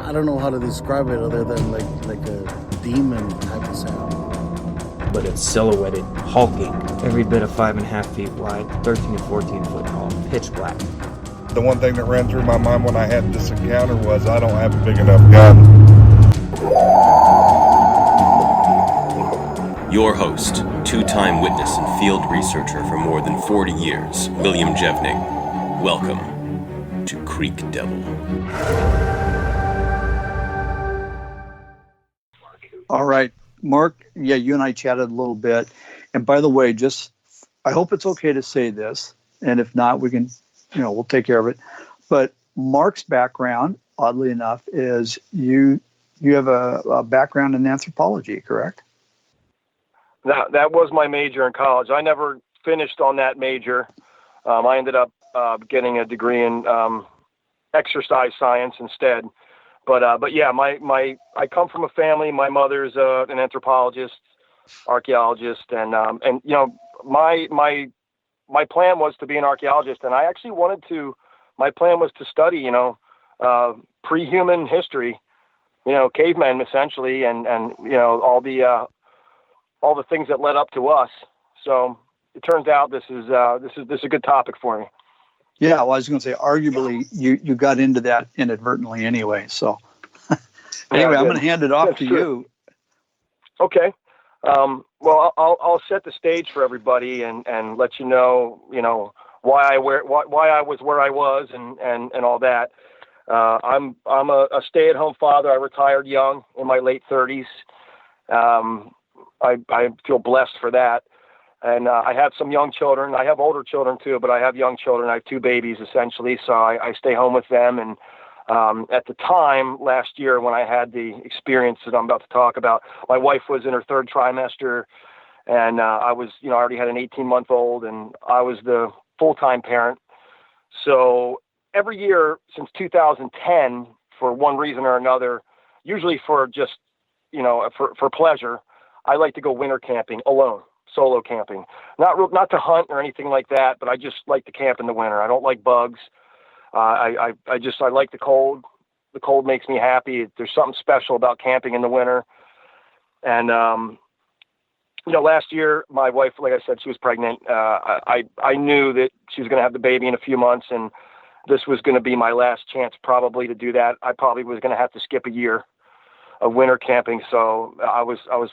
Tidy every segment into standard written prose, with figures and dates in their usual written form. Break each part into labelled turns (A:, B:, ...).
A: I don't know how to describe it other than like a demon type of sound.
B: But it's silhouetted, hulking, every bit of 5.5 feet wide, 13 to 14 foot tall, pitch black.
C: The one thing that ran through my mind when I had this encounter was I don't have a big enough gun.
D: Your host, two-time witness and field researcher for more than 40 years, William Jevning. Welcome to Creek Devil.
E: All right, Mark, yeah, you and I chatted a little bit. And by the way, I hope it's okay to say this. And if not, we can, we'll take care of it. But Mark's background, oddly enough, is you have a background in anthropology, correct?
F: That was my major in college. I never finished on that major. I ended up getting a degree in exercise science instead. But yeah, I come from a family. My mother's an anthropologist, archaeologist, and my plan was to be an archaeologist, and I actually my plan was to study, pre-human history, cavemen essentially, and all the things that led up to us. So it turns out this is a good topic for me.
E: Yeah, well, I was going to say, arguably, you got into that inadvertently anyway. So anyway,
F: yeah,
E: I'm going to hand it off to you.
F: Okay. Well, I'll set the stage for everybody and let you know, why I was where I was and all that. I'm a stay-at-home father. I retired young in my late 30s. I feel blessed for that. And I have some young children. I have older children too, but I have young children. I have two babies essentially, so I stay home with them. And at the time last year when I had the experience that I'm about to talk about, my wife was in her third trimester, and I was, I already had an 18-month-old, and I was the full-time parent. So every year since 2010, for one reason or another, usually for just, for pleasure, I like to go winter camping alone. Solo camping, not to hunt or anything like that, but I just like to camp in the winter. I don't like bugs. I like the cold. The cold makes me happy. There's something special about camping in the winter. And last year my wife, like I said, she was pregnant. I knew that she was going to have the baby in a few months, and this was going to be my last chance probably to do that. I probably was going to have to skip a year of winter camping, so I was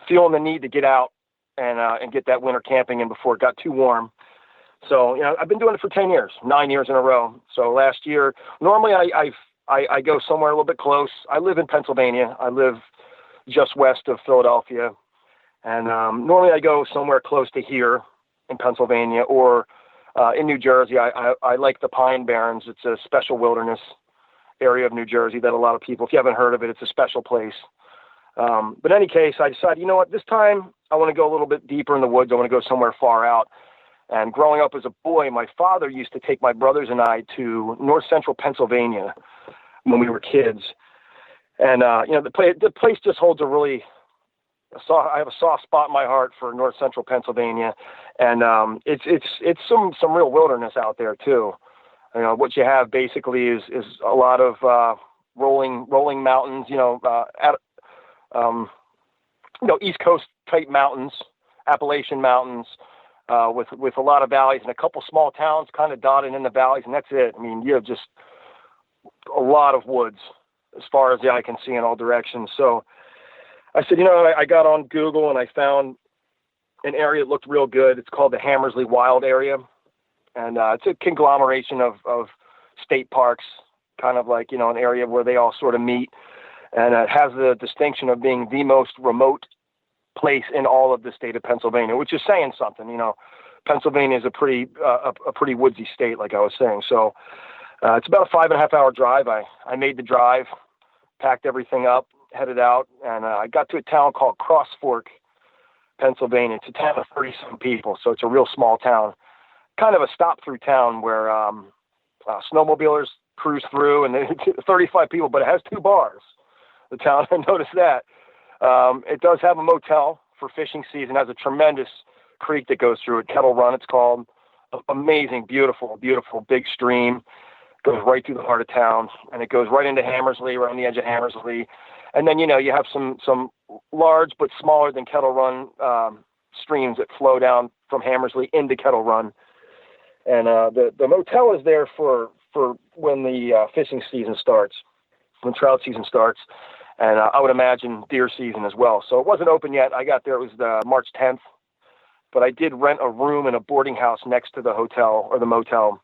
F: feeling the need to get out and get that winter camping in before it got too warm. So, I've been doing it for 10 years, 9 years in a row. So last year, normally I go somewhere a little bit close. I live in Pennsylvania. I live just west of Philadelphia. And normally I go somewhere close to here in Pennsylvania or in New Jersey. I like the Pine Barrens. It's a special wilderness area of New Jersey that a lot of people, if you haven't heard of it, it's a special place. But in any case, I decided, this time I want to go a little bit deeper in the woods. I want to go somewhere far out. And growing up as a boy, my father used to take my brothers and I to north central Pennsylvania when we were kids. And, the place just holds I have a soft spot in my heart for north central Pennsylvania. And, it's some real wilderness out there too. What you have basically is a lot of, rolling mountains, East Coast type mountains, Appalachian mountains, with a lot of valleys and a couple small towns kind of dotted in the valleys, and that's it. I mean, you have just a lot of woods as far as the eye can see in all directions. So I said, I got on Google and I found an area that looked real good. It's called the Hammersley Wild Area, and it's a conglomeration of state parks, kind of like, an area where they all sort of meet. And it has the distinction of being the most remote place in all of the state of Pennsylvania, which is saying something. Pennsylvania is a pretty woodsy state, like I was saying. So it's about a 5.5-hour drive. I made the drive, packed everything up, headed out, and I got to a town called Cross Fork, Pennsylvania. It's a town of 30-some people, so it's a real small town. Kind of a stop-through town where snowmobilers cruise through, and 35 people, but it has 2 bars. The town, I noticed that. It does have a motel for fishing season. It has a tremendous creek that goes through it. Kettle Run, it's called. Amazing, beautiful, beautiful big stream. goes right through the heart of town, and it goes right into Hammersley, right on the edge of Hammersley. And then, you have some large but smaller than Kettle Run streams that flow down from Hammersley into Kettle Run. And the motel is there for when the fishing season starts, when trout season starts, and I would imagine deer season as well. So it wasn't open yet. I got there, it was March 10th, but I did rent a room in a boarding house next to the hotel or the motel,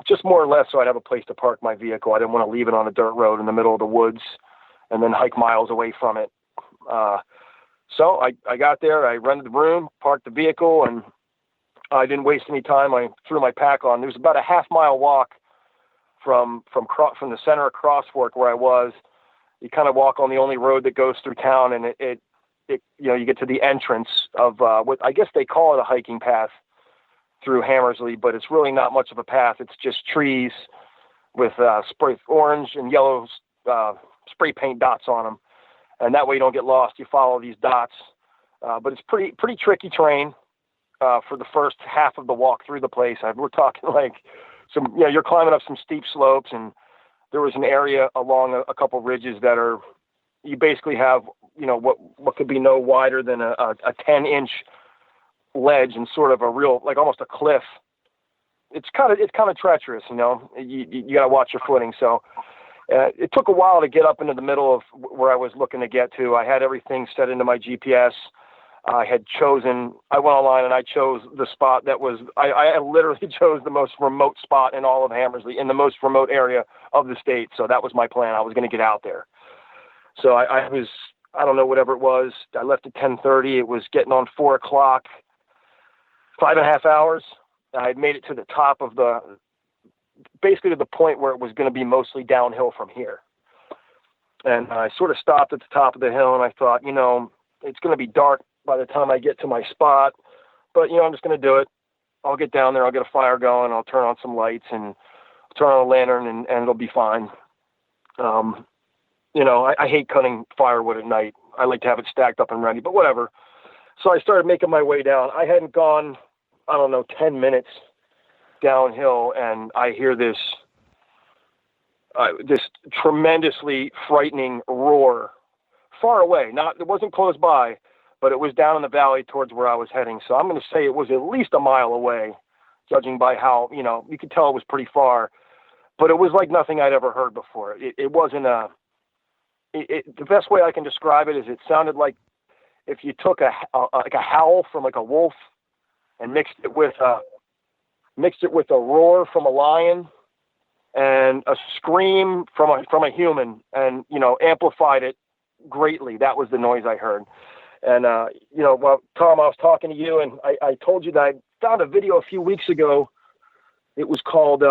F: just more or less so I'd have a place to park my vehicle. I didn't want to leave it on a dirt road in the middle of the woods and then hike miles away from it. So I got there, I rented the room, parked the vehicle, and I didn't waste any time. I threw my pack on. There was about a half-mile walk from the center of Cross Fork where I was. You kind of walk on the only road that goes through town, and it you get to the entrance of what I guess they call it a hiking path through Hammersley, but it's really not much of a path. It's just trees with spray orange and yellow spray paint dots on them, and that way you don't get lost. You follow these dots, but it's pretty tricky terrain for the first half of the walk through the place. We're talking like you're climbing up some steep slopes, and there was an area along a couple ridges that you basically have what could be no wider than a 10-inch ledge and sort of a real, like almost a cliff. It's kind of treacherous, you got to watch your footing. So it took a while to get up into the middle of where I was looking to get to. I had everything set into my GPS. I went online and I chose the spot that was, I literally chose the most remote spot in all of Hammersley, in the most remote area of the state. So that was my plan. I was going to get out there. So I don't know, whatever it was. I left at 10:30. It was getting on 4 o'clock, 5.5 hours. I had made it to the top of basically to the point where it was going to be mostly downhill from here. And I sort of stopped at the top of the hill and I thought, it's going to be dark by the time I get to my spot, but I'm just going to do it. I'll get down there. I'll get a fire going. I'll turn on some lights and turn on a lantern and it'll be fine. I hate cutting firewood at night. I like to have it stacked up and ready, but whatever. So I started making my way down. I hadn't gone, 10 minutes downhill, and I hear this tremendously frightening roar far away. It wasn't close by, but it was down in the valley towards where I was heading. So I'm going to say it was at least a mile away, judging by how, you could tell it was pretty far, but it was like nothing I'd ever heard before. It wasn't the best way I can describe it is it sounded like if you took a howl from like a wolf and mixed it with a roar from a lion and a scream from a human, and amplified it greatly. That was the noise I heard. And well, Tom, I was talking to you, and I told you that I found a video a few weeks ago. It was called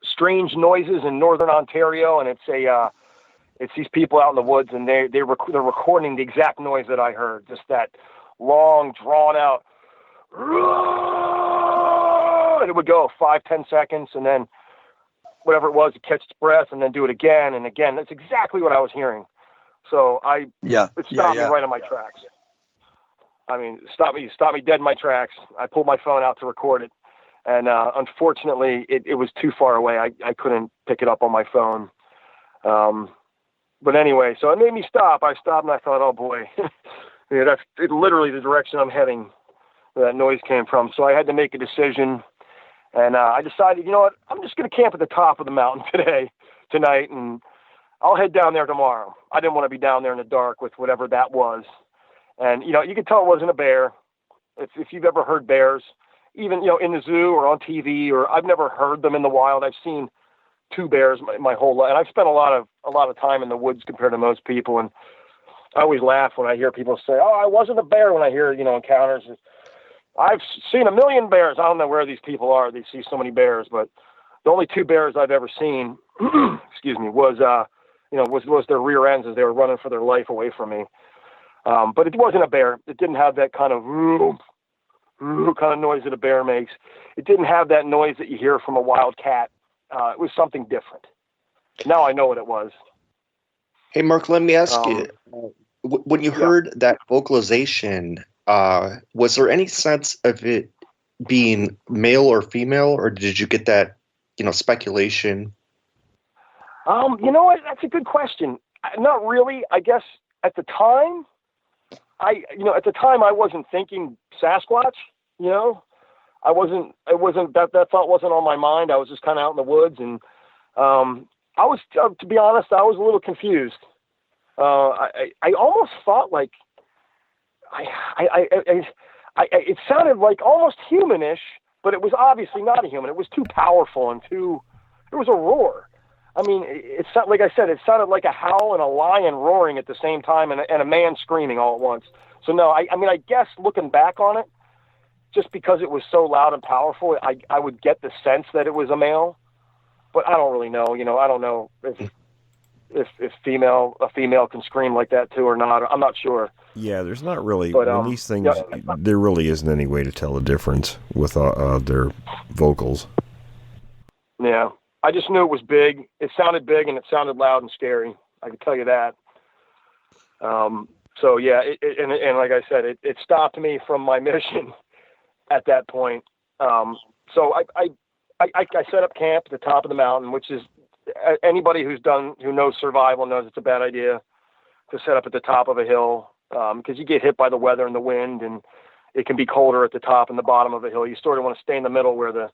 F: "Strange Noises in Northern Ontario," and it's these people out in the woods, and they're recording the exact noise that I heard, just that long, drawn out, and it would go 5-10 seconds, and then whatever it was, it catch its breath, and then do it again and again. That's exactly what I was hearing. So it stopped me right in my tracks. I mean, stopped me dead in my tracks. I pulled my phone out to record it, and unfortunately, it was too far away. I couldn't pick it up on my phone. But anyway, so it made me stop. I stopped and I thought, oh boy, that's literally the direction I'm heading where that noise came from. So I had to make a decision, and I decided, you know what, I'm just going to camp at the top of the mountain tonight, and I'll head down there tomorrow. I didn't want to be down there in the dark with whatever that was. And, you could tell it wasn't a bear. If you've ever heard bears, even, in the zoo or on TV, or I've never heard them in the wild. I've seen 2 bears my whole life. And I've spent a lot of time in the woods compared to most people. And I always laugh when I hear people say, oh, I wasn't a bear, when I hear, encounters. I've seen 1 million bears. I don't know where these people are. They see so many bears, but the only 2 bears I've ever seen, excuse me, was their rear ends as they were running for their life away from me. But it wasn't a bear. It didn't have that kind of noise that a bear makes. It didn't have that noise that you hear from a wild cat. It was something different. Now I know what it was.
G: Hey, Mark, let me ask you, when you heard that vocalization, was there any sense of it being male or female, or did you get that, speculation?
F: You know what? That's a good question. Not really. I guess at the time, I wasn't thinking Sasquatch. You know, I wasn't. It wasn't that thought wasn't on my mind. I was just kind of out in the woods, and I was, to be honest, I was a little confused. I almost thought like it sounded like almost humanish, but it was obviously not a human. It was too powerful and it was a roar. I mean, it sounded, like I said, it sounded like a howl and a lion roaring at the same time and a man screaming all at once. So no, I mean, I guess looking back on it, just because it was so loud and powerful, I would get the sense that it was a male, but I don't really know. You know, I don't know if a female can scream like that too or not. I'm not sure.
H: Yeah, there's not really,
F: But,
H: when these things,
F: yeah.
H: there really isn't any way to tell the difference with their vocals.
F: Yeah. I just knew it was big. It sounded big and it sounded loud and scary. I can tell you that. So yeah, and like I said, it stopped me from my mission at that point. So I set up camp at the top of the mountain, which is, anybody who knows survival knows it's a bad idea to set up at the top of a hill, because you get hit by the weather and the wind, and it can be colder at the top and the bottom of a hill. You sort of want to stay in the middle where the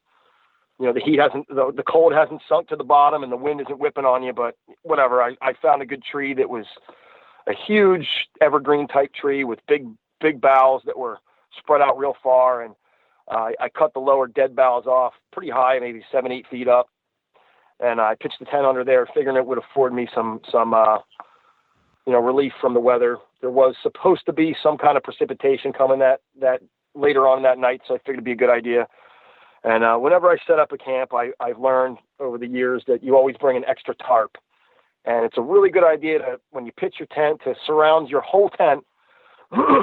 F: heat the cold hasn't sunk to the bottom and the wind isn't whipping on you. But whatever, I found a good tree that was a huge evergreen type tree with big boughs that were spread out real far, and I cut the lower dead boughs off pretty high, maybe 7-8 feet up. And I pitched the tent under there, figuring it would afford me some relief from the weather. There was supposed to be some kind of precipitation coming that later on that night, so I figured it'd be a good idea. And whenever I set up a camp, I've learned over the years that you always bring an extra tarp. And it's a really good idea to, when you pitch your tent, to surround your whole tent,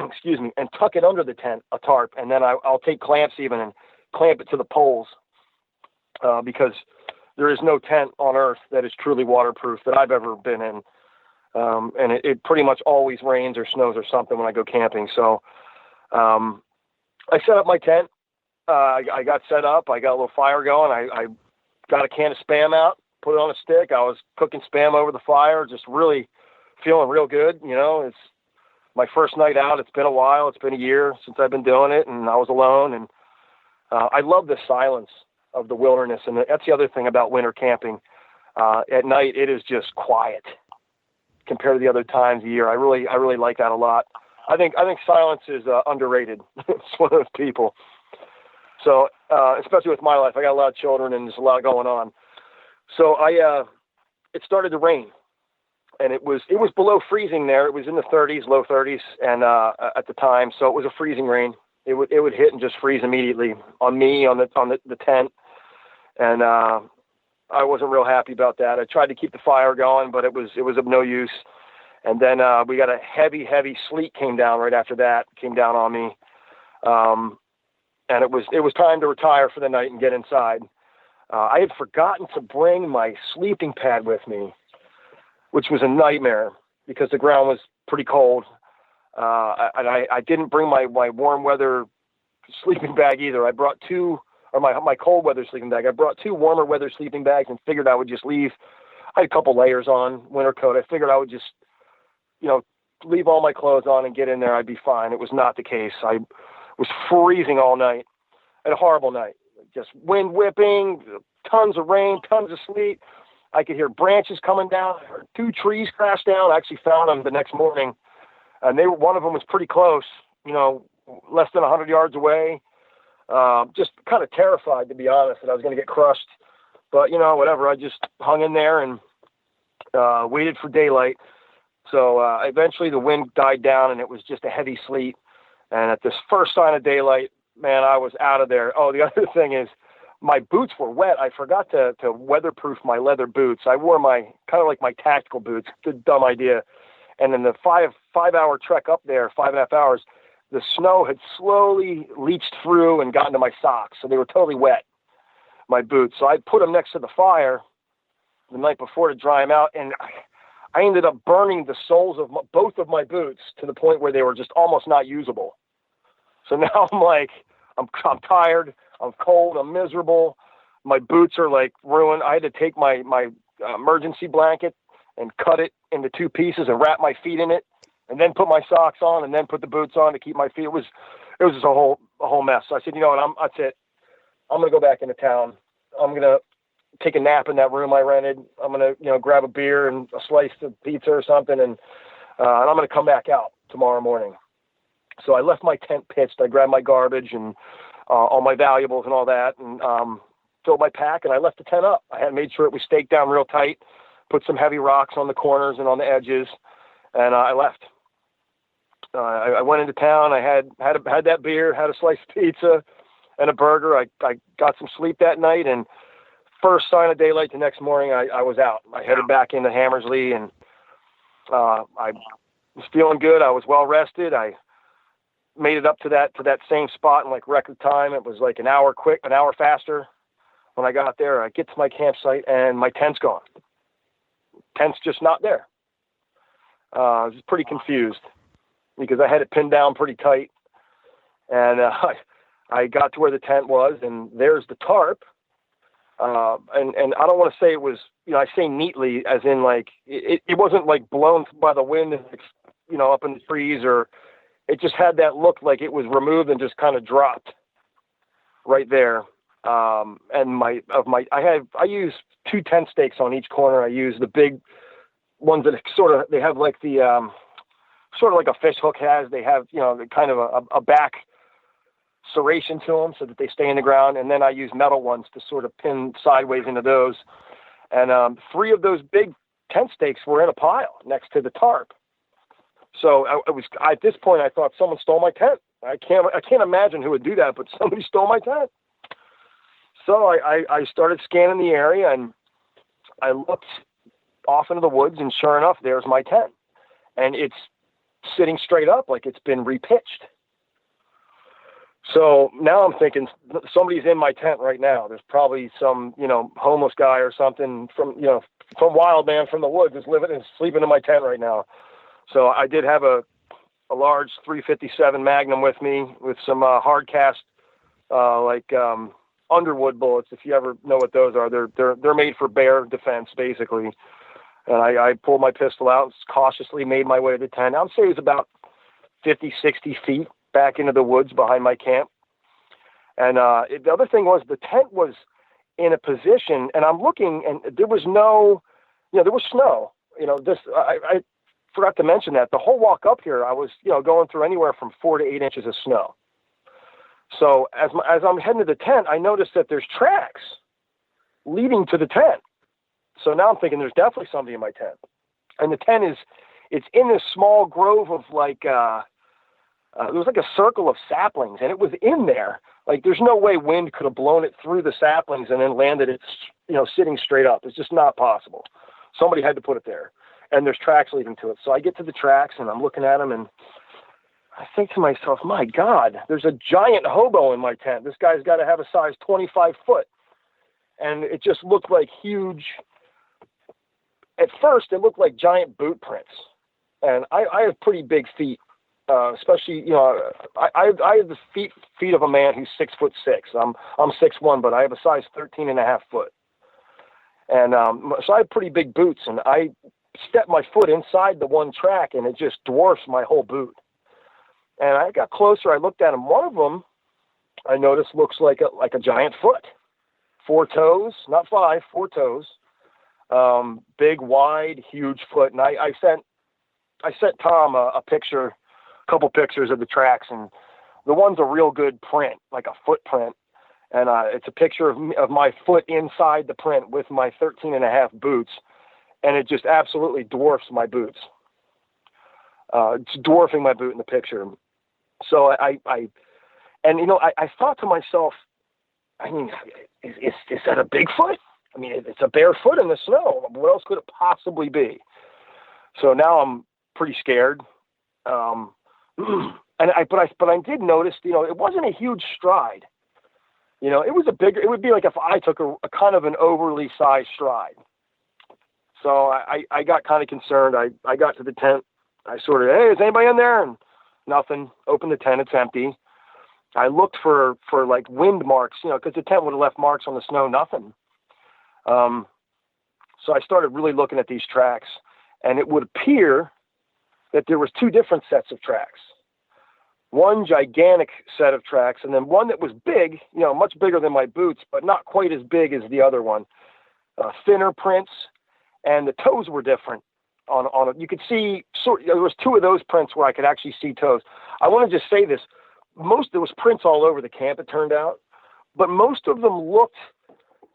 F: excuse me, and tuck it under the tent, a tarp. And then I'll take clamps even and clamp it to the poles, because there is no tent on earth that is truly waterproof that I've ever been in. And it pretty much always rains or snows or something when I go camping. So I set up my tent. I got set up. I got a little fire going. I got a can of Spam out, put it on a stick. I was cooking Spam over the fire, just really feeling real good. You know, it's my first night out. It's been a while. It's been a year since I've been doing it, and I was alone. And I love the silence of the wilderness. And that's the other thing about winter camping. At night, it is just quiet compared to the other times of the year. I really like that a lot. I think silence is underrated. It's one of those people. So, especially with my life, I got a lot of children and there's a lot going on. So it started to rain, and it was below freezing there. It was in the 30s, low 30s, and at the time, so it was a freezing rain. It would hit and just freeze immediately on me, on the tent, and I wasn't real happy about that. I tried to keep the fire going, but it was of no use. And then we got a heavy sleet came down right after that. Came down on me. And it was time to retire for the night and get inside. I had forgotten to bring my sleeping pad with me, which was a nightmare because the ground was pretty cold. And I didn't bring my warm weather sleeping bag either. I brought my cold weather sleeping bag. I brought 2 warmer weather sleeping bags and figured I would just leave. I had a couple layers on, winter coat. I figured I would just, leave all my clothes on and get in there. I'd be fine. It was not the case. I was freezing all night. I had a horrible night. Just wind whipping, tons of rain, tons of sleet. I could hear branches coming down. I heard 2 trees crash down. I actually found them the next morning. And one of them was pretty close, less than 100 yards away. Just kind of terrified, to be honest, that I was going to get crushed. But, whatever. I just hung in there and waited for daylight. So eventually the wind died down and it was just a heavy sleet. And at this first sign of daylight, man, I was out of there. Oh, the other thing is my boots were wet. I forgot to weatherproof my leather boots. I wore my tactical boots. Good dumb idea. And in the 5-hour trek up there, 5.5 hours, the snow had slowly leached through and gotten to my socks. So they were totally wet, my boots. So I put them next to the fire the night before to dry them out. And I ended up burning the soles of both of my boots to the point where they were just almost not usable. So now I'm tired, I'm cold, I'm miserable. My boots are like ruined. I had to take my emergency blanket and cut it into 2 pieces and wrap my feet in it, and then put my socks on and then put the boots on to keep my feet. It was just a whole mess. So I said, you know what, that's it. I'm going to go back into town. I'm going to take a nap in that room I rented. I'm going to, grab a beer and a slice of pizza or something. And I'm going to come back out tomorrow morning. So I left my tent pitched. I grabbed my garbage and all my valuables and all that, and filled my pack, and I left the tent up. I had made sure it was staked down real tight, put some heavy rocks on the corners and on the edges, and I left. I went into town. I had that beer, had a slice of pizza and a burger. I got some sleep that night, and first sign of daylight the next morning, I was out. I headed back into Hammersley, and I was feeling good. I was well rested. I made it up to that same spot in like record time. It was like an hour faster. When I got there, I get to my campsite and my tent's gone. Tent's just not there. I was pretty confused because I had it pinned down pretty tight. And I got to where the tent was, and there's the tarp. And I don't want to say it was, I say neatly as in like, it wasn't like blown by the wind, up in the trees, or it just had that look like it was removed and just kind of dropped right there. And I use 2 tent stakes on each corner. I use the big ones that they have like the, sort of like a fish hook has. They have, kind of a back serration to them so that they stay in the ground. And then I use metal ones to sort of pin sideways into those. And 3 of those big tent stakes were in a pile next to the tarp. So at this point, I thought someone stole my tent. I can't imagine who would do that, but somebody stole my tent. So I started scanning the area, and I looked off into the woods, and sure enough, there's my tent. And it's sitting straight up like it's been repitched. So now I'm thinking somebody's in my tent right now. There's probably some, homeless guy or something from wild man from the woods is living and sleeping in my tent right now. So I did have a large 357 Magnum with me with some hard cast, Underwood bullets. If you ever know what those are, they're made for bear defense basically. And I pulled my pistol out, cautiously made my way to the tent. I would say it was about 50, 60 feet back into the woods behind my camp. And the other thing was the tent was in a position, and I'm looking, and there was no, there was snow. I forgot to mention that the whole walk up here, I was, going through anywhere from 4 to 8 inches of snow. So as I'm heading to the tent, I noticed that there's tracks leading to the tent. So now I'm thinking there's definitely somebody in my tent. And the tent it's in this small grove of there was like a circle of saplings, and it was in there. Like there's no way wind could have blown it through the saplings and then landed it, sitting straight up. It's just not possible. Somebody had to put it there. And there's tracks leading to it. So I get to the tracks, and I'm looking at them, and I think to myself, my God, there's a giant hobo in my tent. This guy's got to have a size 25 foot. And it just looked like huge. At first, it looked like giant boot prints. And I have pretty big feet, especially, I have the feet of a man who's 6'6". I'm 6'1", but I have a size 13.5 foot. And so I have pretty big boots, and I stepped my foot inside the one track, and it just dwarfs my whole boot. And I got closer. I looked at them. One of them, I noticed, looks like a giant foot. 4 toes, not 5, 4 toes. Big, wide, huge foot. And I sent Tom a couple pictures of the tracks, and the one's a real good print, like a footprint. And it's a picture of my foot inside the print with my 13.5 boots. And it just absolutely dwarfs my boots. It's dwarfing my boot in the picture. So I thought to myself, I mean, is that a Bigfoot? I mean, it's a bare foot in the snow. What else could it possibly be? So now I'm pretty scared. But I did notice, it wasn't a huge stride. It would be like if I took a kind of an overly sized stride. So I got kind of concerned. I got to the tent. I sort of, hey, is anybody in there? And nothing. Open the tent. It's empty. I looked for like wind marks, because the tent would have left marks on the snow, nothing. So I started really looking at these tracks, and it would appear that there was two different sets of tracks. One gigantic set of tracks, and then one that was big, much bigger than my boots, but not quite as big as the other one. Thinner prints, and the toes were different. On it, you could see there was two of those prints where I could actually see toes. I want to just say this: there was prints all over the camp, it turned out, but most of them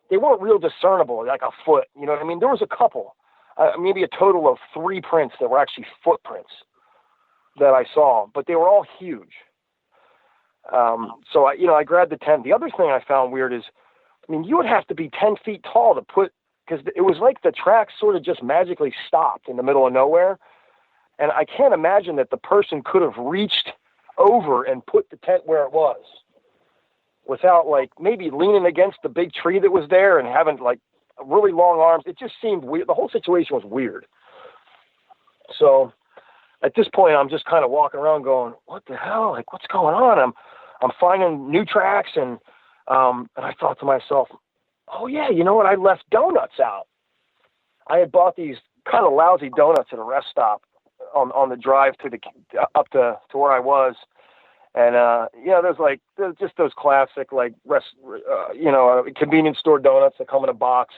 F: they weren't real discernible, like a foot. You know what I mean? There was a couple, maybe a total of 3 prints that were actually footprints that I saw, but they were all huge. So I grabbed the tent. The other thing I found weird is, you would have to be 10 feet tall to put, because it was like the tracks sort of just magically stopped in the middle of nowhere. And I can't imagine that the person could have reached over and put the tent where it was without like maybe leaning against the big tree that was there and having like really long arms. It just seemed weird. The whole situation was weird. So at this point, I'm just kind of walking around going, what the hell? Like, what's going on? I'm finding new tracks. And I thought to myself, oh yeah, you know what? I left donuts out. I had bought these kind of lousy donuts at a rest stop on the drive up to where I was. And, there's just those classic, like, convenience store donuts that come in a box.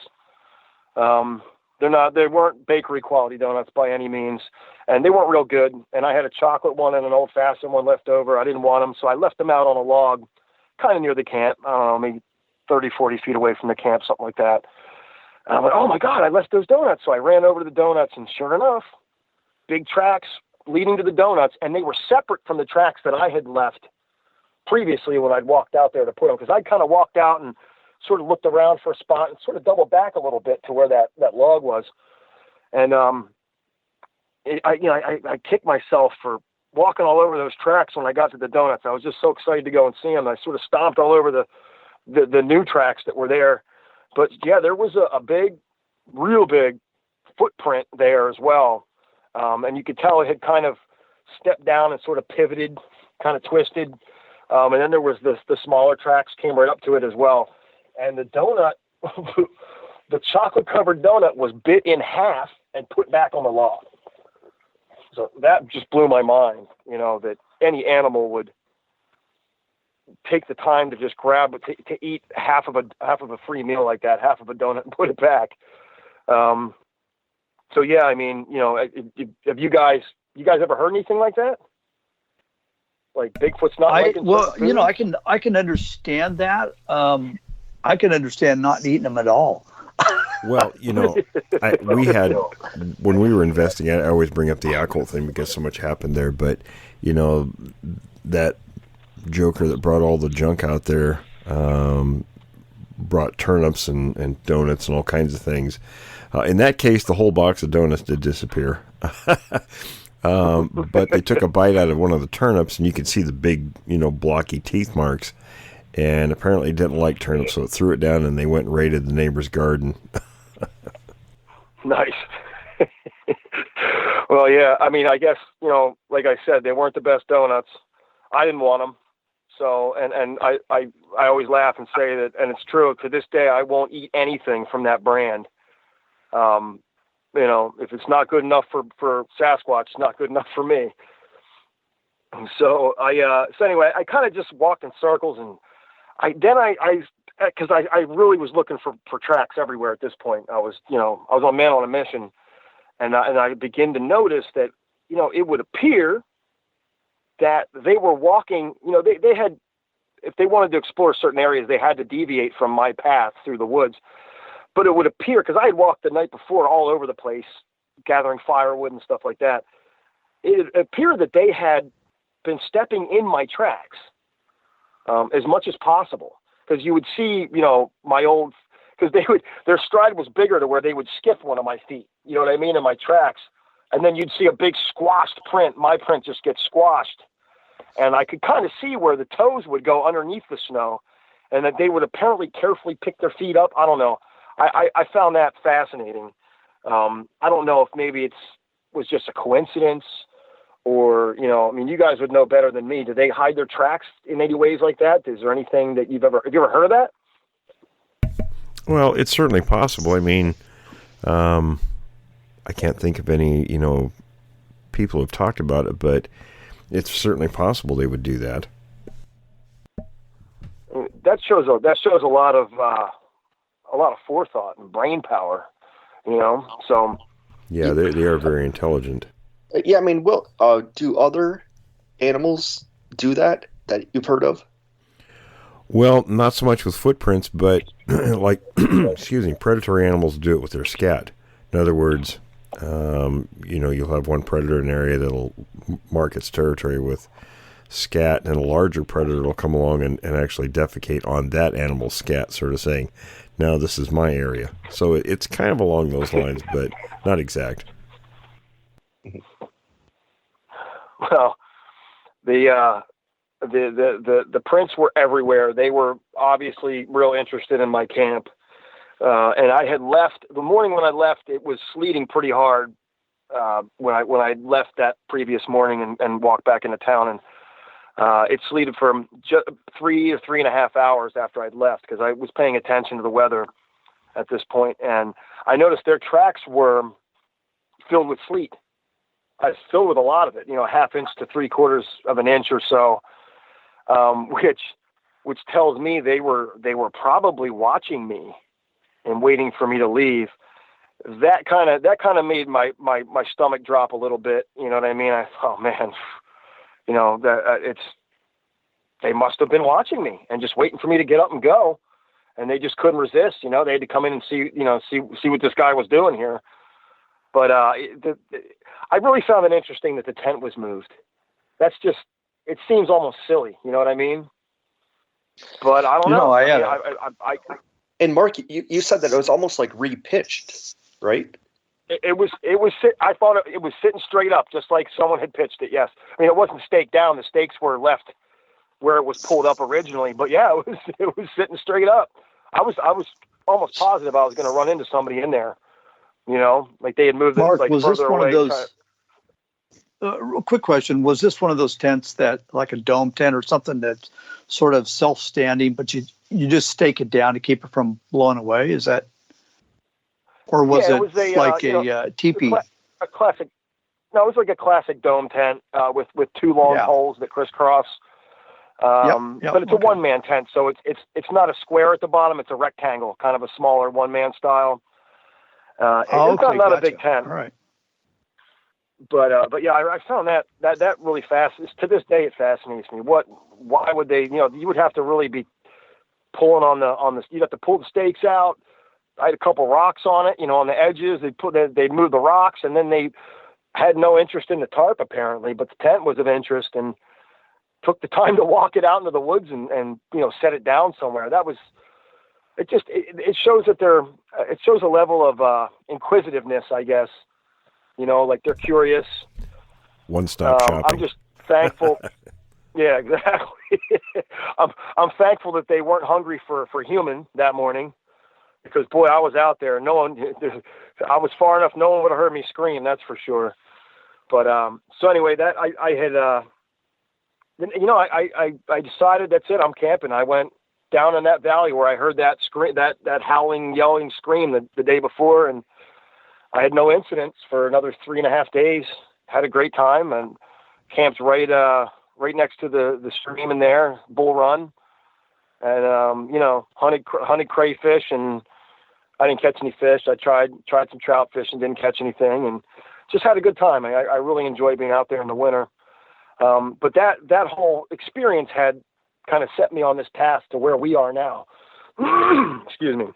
F: They weren't bakery quality donuts by any means, and they weren't real good. And I had a chocolate one and an old fashioned one left over. I didn't want them. So I left them out on a log, kind of near the camp. I don't know, maybe 30, 40 feet away from the camp, something like that. And I'm like, oh my God, I left those donuts. So I ran over to the donuts, and sure enough, big tracks leading to the donuts, and they were separate from the tracks that I had left previously when I'd walked out there to put them, because I'd kind of walked out and sort of looked around for a spot and sort of doubled back a little bit to where that log was. And I kicked myself for walking all over those tracks when I got to the donuts. I was just so excited to go and see them. I sort of stomped all over the new tracks that were there. But yeah, there was a big, real big footprint there as well. And you could tell it had kind of stepped down and sort of pivoted, kind of twisted. And then there was the smaller tracks came right up to it as well. And the donut, the chocolate covered donut was bit in half and put back on the log. So that just blew my mind, that any animal would take the time to just grab it, to eat half of a free meal like that, half of a donut, and put it back. So yeah, have you guys ever heard anything like that? Like Bigfoot's not liking food?
E: I can understand that. I can understand not eating them at all.
H: Well, we had, when we were investigating, I always bring up the occult thing because so much happened there, but, that joker that brought all the junk out there, brought turnips and donuts and all kinds of things. In that case, the whole box of donuts did disappear. But they took a bite out of one of the turnips, and you could see the big, blocky teeth marks. And apparently it didn't like turnips, so it threw it down, and they went and raided the neighbor's garden.
F: Nice. Well, yeah, I guess, like I said, they weren't the best donuts. I didn't want them. So, and I always laugh and say that, and it's true, to this day, I won't eat anything from that brand. If it's not good enough for Sasquatch, it's not good enough for me. So anyway, I kind of just walked in circles, and because I really was looking for tracks everywhere at this point. I was a man on a mission, and I began to notice that, it would appear that they were walking, they had, if they wanted to explore certain areas, they had to deviate from my path through the woods. But it would appear, because I had walked the night before all over the place, gathering firewood and stuff like that, it appeared that they had been stepping in my tracks as much as possible. Because you would see, my old, because their stride was bigger to where they would skip one of my feet, you know what I mean, in my tracks. And then you'd see a big squashed print. My print just gets squashed. And I could kind of see where the toes would go underneath the snow, and that they would apparently carefully pick their feet up. I don't know. I found that fascinating. I don't know if maybe was just a coincidence, or, you know, I mean, you guys would know better than me. Do they hide their tracks in any ways like that? Is there anything that have you ever heard of that?
H: Well, it's certainly possible. I mean, I can't think of any, you know, people who have talked about it, but it's certainly possible they would do that.
F: That shows a lot of forethought and brain power, you know. So
H: yeah, they are very intelligent.
G: Yeah, I mean, well, do other animals do that you've heard of?
H: Well, not so much with footprints, but like, excuse me, predatory animals do it with their scat. In other words, you know, you'll have one predator in an area that'll mark its territory with scat, and a larger predator will come along and actually defecate on that animal's scat, sort of saying, now this is my area. So it's kind of along those lines, but not exact.
F: Well, the prints were everywhere. They were obviously real interested in my camp. And I had left the morning when I left, it was sleeting pretty hard. When I left that previous morning and walked back into town, and it sleeted for just 3 or 3.5 hours after I'd left, because I was paying attention to the weather at this point, and I noticed their tracks were filled with sleet. I was filled with a lot of it, you know, 1/2 inch to 3/4 of an inch or so, which tells me they were probably watching me and waiting for me to leave. That kind of made my stomach drop a little bit. You know what I mean? Oh man, you know, they must have been watching me and just waiting for me to get up and go. And they just couldn't resist. You know, they had to come in and see what this guy was doing here. But I really found it interesting that the tent was moved. That's just, it seems almost silly. You know what I mean? But I don't know.
G: And Mark, you said that it was almost like repitched, right?
F: It was. I thought it was sitting straight up, just like someone had pitched it. Yes, I mean it wasn't staked down. The stakes were left where it was pulled up originally. But yeah, it was sitting straight up. I was almost positive I was going to run into somebody in there. You know, like they had moved
E: Mark,
F: it like
E: was
F: further
E: this one
F: away.
E: of those? Real quick question: was this one of those tents that, like a dome tent or something, that's sort of self-standing, but you just stake it down to keep it from blowing away? Is that, or was it teepee?
F: A classic. No, it was like a classic dome tent with two long poles that crisscross. But it's a one-man tent, so it's not a square at the bottom; it's a rectangle, kind of a smaller one-man style. It's not a big tent.
E: All right.
F: But yeah, I found that really fascinating. To this day, it fascinates me. Why would they? You know, you would have to really be pulling on the. You'd have to pull the stakes out. I had a couple rocks on it, you know, on the edges. They'd move the rocks, and then they had no interest in the tarp apparently, but the tent was of interest, and took the time to walk it out into the woods and you know, set it down somewhere. That was. It shows that it shows a level of inquisitiveness, I guess. You know, like they're curious.
H: One-stop shopping.
F: I'm just thankful. Yeah, exactly. I'm thankful that they weren't hungry for human that morning, because boy, I was out there. I was far enough. No one would have heard me scream. That's for sure. But so anyway, that I had, you know, I decided that's it. I'm camping. I went down in that valley where I heard that scream, that howling, yelling scream the day before, and I had no incidents for another 3.5 days. Had a great time and camped right next to the stream in there, Bull Run, and you know, hunted crayfish, and I didn't catch any fish. I tried some trout fish and didn't catch anything, and just had a good time. I really enjoyed being out there in the winter. But that whole experience had kind of set me on this path to where we are now. Excuse me.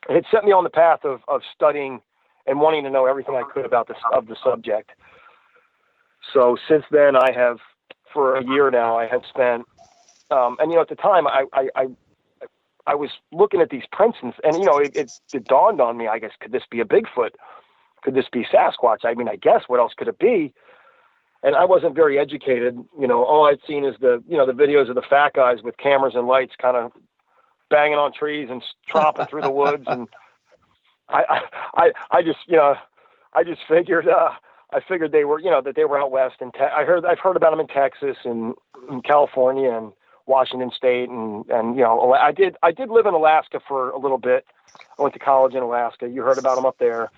F: It had set me on the path of studying and wanting to know everything I could about the subject. So since then, I have, for a year now, I have spent, and you know, at the time, I was looking at these prints, and you know, it dawned on me, I guess, could this be a Bigfoot? Could this be Sasquatch? I mean, I guess what else could it be? And I wasn't very educated. You know, all I'd seen is the videos of the fat guys with cameras and lights, kind of banging on trees and tromping through the woods, and I just figured I figured they were, that they were out west. And I've heard about them in Texas and in California and Washington State. And I did live in Alaska for a little bit. I went to college in Alaska. You heard about them up there.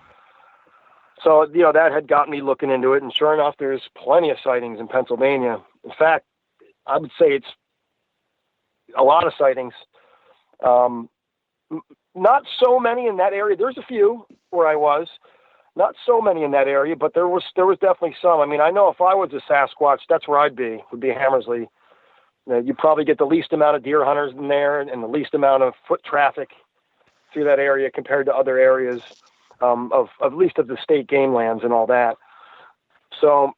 F: So, that had got me looking into it. And sure enough, there's plenty of sightings in Pennsylvania. In fact, I would say it's a lot of sightings. Not so many in that area. There's a few where I was. Not so many in that area, but there was definitely some. I mean, I know if I was a Sasquatch, that's where would be Hammersley. You probably get the least amount of deer hunters in there and the least amount of foot traffic through that area compared to other areas of at least of the state game lands and all that. So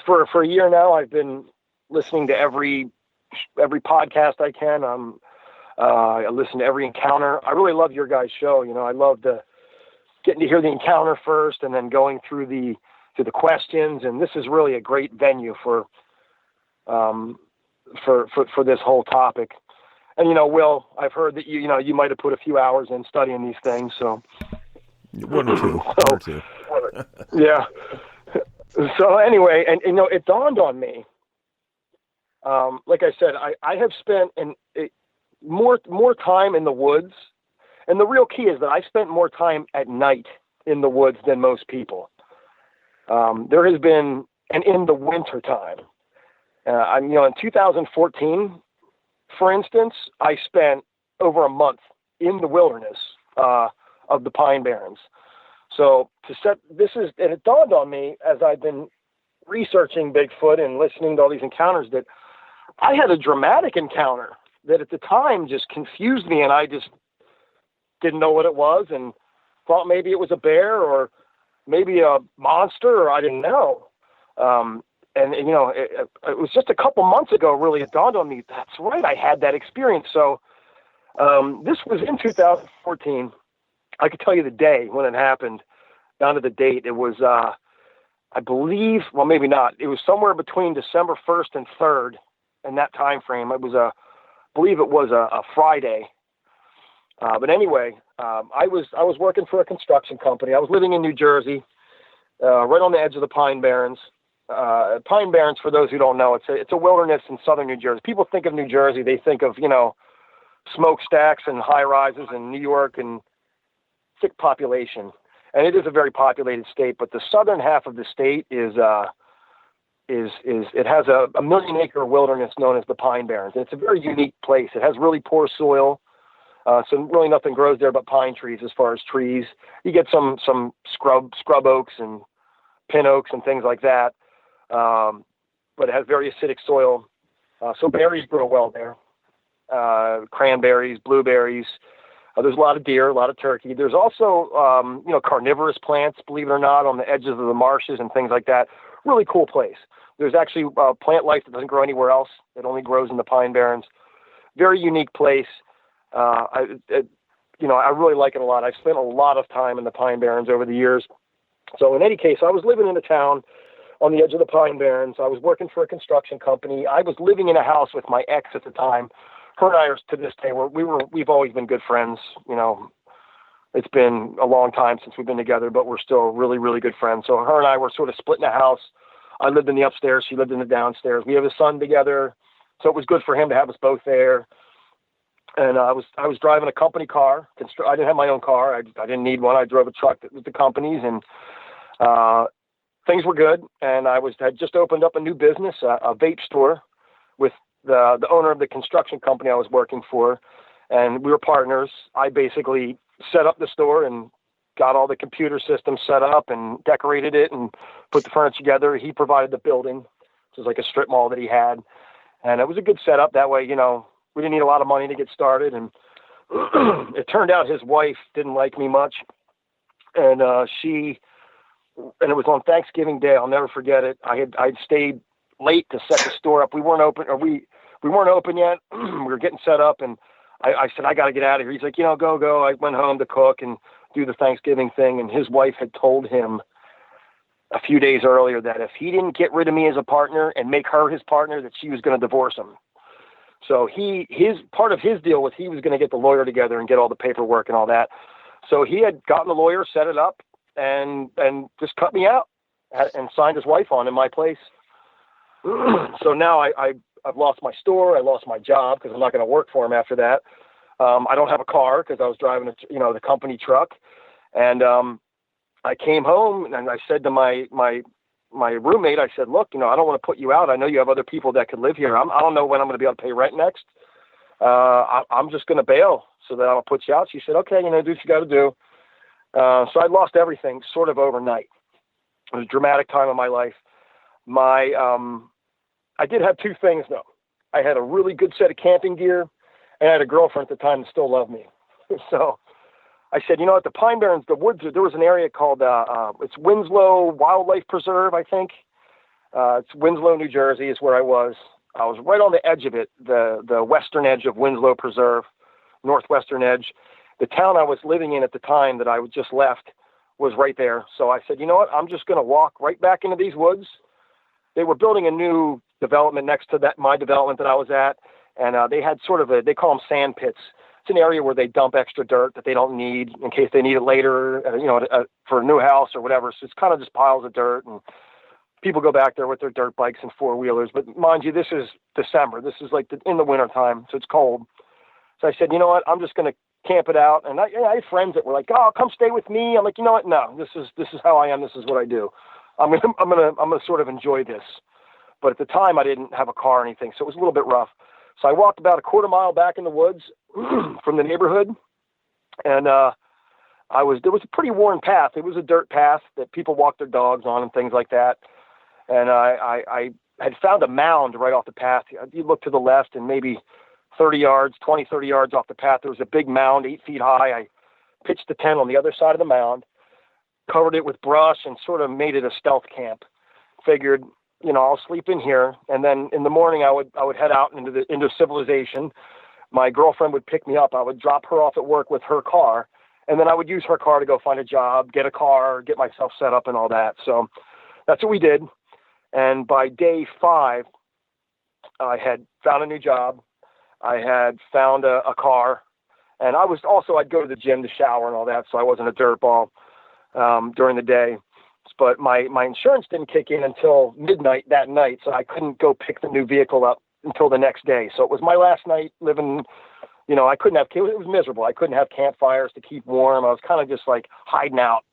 F: for a year now, I've been listening to every podcast I can. I listen to every encounter. I really love your guys' show. I love getting to hear the encounter first and then going through the questions. And this is really a great venue for this whole topic. And, Will, I've heard that you might have put a few hours in studying these things. So
H: one or two.
F: Yeah. So anyway, and it dawned on me. Like I said, I have spent more time in the woods. And the real key is that I spent more time at night in the woods than most people. There has been, and in the winter time, in 2014, for instance, I spent over a month in the wilderness of the Pine Barrens. So and it dawned on me as I've been researching Bigfoot and listening to all these encounters that I had a dramatic encounter that at the time just confused me, and I just didn't know what it was and thought maybe it was a bear or maybe a monster, or I didn't know. It was just a couple months ago, really, it dawned on me, that's right, I had that experience. So this was in 2014. I could tell you the day when it happened, down to the date. It was, I believe, well, maybe not. It was somewhere between December 1st and 3rd in that time frame. It was I believe it was a Friday. But anyway, I was working for a construction company. I was living in New Jersey, right on the edge of the Pine Barrens. Pine Barrens, for those who don't know, it's a wilderness in southern New Jersey. People think of New Jersey, they think of, smokestacks and high rises in New York and thick population. And it is a very populated state, but the southern half of the state it has a 1 million acre wilderness known as the Pine Barrens. And it's a very unique place. It has really poor soil. So really nothing grows there but pine trees as far as trees. You get some scrub oaks and pin oaks and things like that. But it has very acidic soil. So berries grow well there. Cranberries, blueberries. There's a lot of deer, a lot of turkey. There's also, carnivorous plants, believe it or not, on the edges of the marshes and things like that. Really cool place. There's actually plant life that doesn't grow anywhere else. It only grows in the Pine Barrens. Very unique place. I really like it a lot. I've spent a lot of time in the Pine Barrens over the years. So in any case, I was living in a town on the edge of the Pine Barrens. I was working for a construction company. I was living in a house with my ex at the time. Her and I are to this day, we've always been good friends. It's been a long time since we've been together, but we're still really, really good friends. So her and I were sort of splitting a house. I lived in the upstairs. She lived in the downstairs. We have a son together. So it was good for him to have us both there. And I was driving a company car. I didn't have my own car. I didn't need one. I drove a truck that was the company's, and things were good. And had just opened up a new business, a vape store, with the owner of the construction company I was working for, and we were partners. I basically set up the store and got all the computer systems set up and decorated it and put the furniture together. He provided the building, which was like a strip mall that he had, and it was a good setup. That way, we didn't need a lot of money to get started. And it turned out his wife didn't like me much, and it was on Thanksgiving Day. I'll never forget it. I'd stayed late to set the store up. We weren't open, or we weren't open yet. We were getting set up, and I said, I got to get out of here. He's like, go. I went home to cook and do the Thanksgiving thing. And his wife had told him a few days earlier that if he didn't get rid of me as a partner and make her his partner, that she was going to divorce him. So his part of his deal was he was going to get the lawyer together and get all the paperwork and all that. So he had gotten the lawyer, set it up, and just cut me out. and signed his wife on in my place. So now I've lost my store. I lost my job because I'm not going to work for him after that. I don't have a car because I was driving the company truck. And I came home and I said to my roommate, I said, look, I don't want to put you out. I know you have other people that could live here. I don't know when I'm going to be able to pay rent next. I'm just going to bail so that I don't put you out. She said, okay, do what you got to do. So I lost everything sort of overnight. It was a dramatic time in my life. I did have two things though. I had a really good set of camping gear, and I had a girlfriend at the time that still loved me. So I said, at the Pine Barrens, the woods, there was an area called, it's Winslow Wildlife Preserve, I think. It's Winslow, New Jersey is where I was. I was right on the edge of it, the western edge of Winslow Preserve, northwestern edge. The town I was living in at the time that I just left was right there. So I said, I'm just going to walk right back into these woods. They were building a new development next to my development that I was at. And they had sort of they call them sand pits. It's an area where they dump extra dirt that they don't need in case they need it later, for a new house or whatever. So it's kind of just piles of dirt, and people go back there with their dirt bikes and four-wheelers. But mind you, this is December. This is like in the wintertime, so it's cold. So I said, I'm just going to camp it out. And I had friends that were like, oh, come stay with me. I'm like, no, this is how I am. This is what I do. I'm gonna sort of enjoy this. But at the time I didn't have a car or anything, so it was a little bit rough. So I walked about a quarter mile back in the woods from the neighborhood, and there was a pretty worn path. It was a dirt path that people walked their dogs on and things like that. And I had found a mound right off the path. You look to the left and maybe 30 yards off the path, there was a big mound, 8 feet high. I pitched the tent on the other side of the mound, covered it with brush, and sort of made it a stealth camp. Figured, I'll sleep in here, and then in the morning I would head out into civilization. My girlfriend would pick me up. I would drop her off at work with her car, and then I would use her car to go find a job, get a car, get myself set up and all that. So that's what we did. And by day 5, I had found a new job. I had found a car, and I'd go to the gym to shower and all that, so I wasn't a dirtball during the day. But my insurance didn't kick in until midnight that night, so I couldn't go pick the new vehicle up until the next day. So it was my last night living, I couldn't have, it was miserable. I couldn't have campfires to keep warm. I was kind of just like hiding out,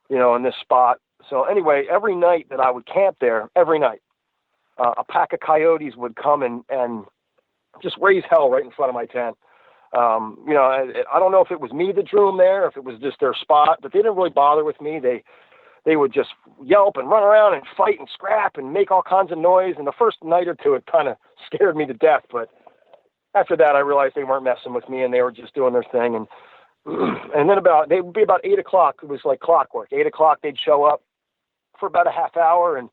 F: in this spot. So anyway, every night that I would camp there, every night, a pack of coyotes would come and just raise hell right in front of my tent. I don't know if it was me that drew them there, if it was just their spot, but they didn't really bother with me. They would just yelp and run around and fight and scrap and make all kinds of noise. And the first night or two, it kind of scared me to death. But after that, I realized they weren't messing with me and they were just doing their thing. And then they would be about 8 o'clock. It was like clockwork. 8 o'clock, they'd show up for about a half hour, and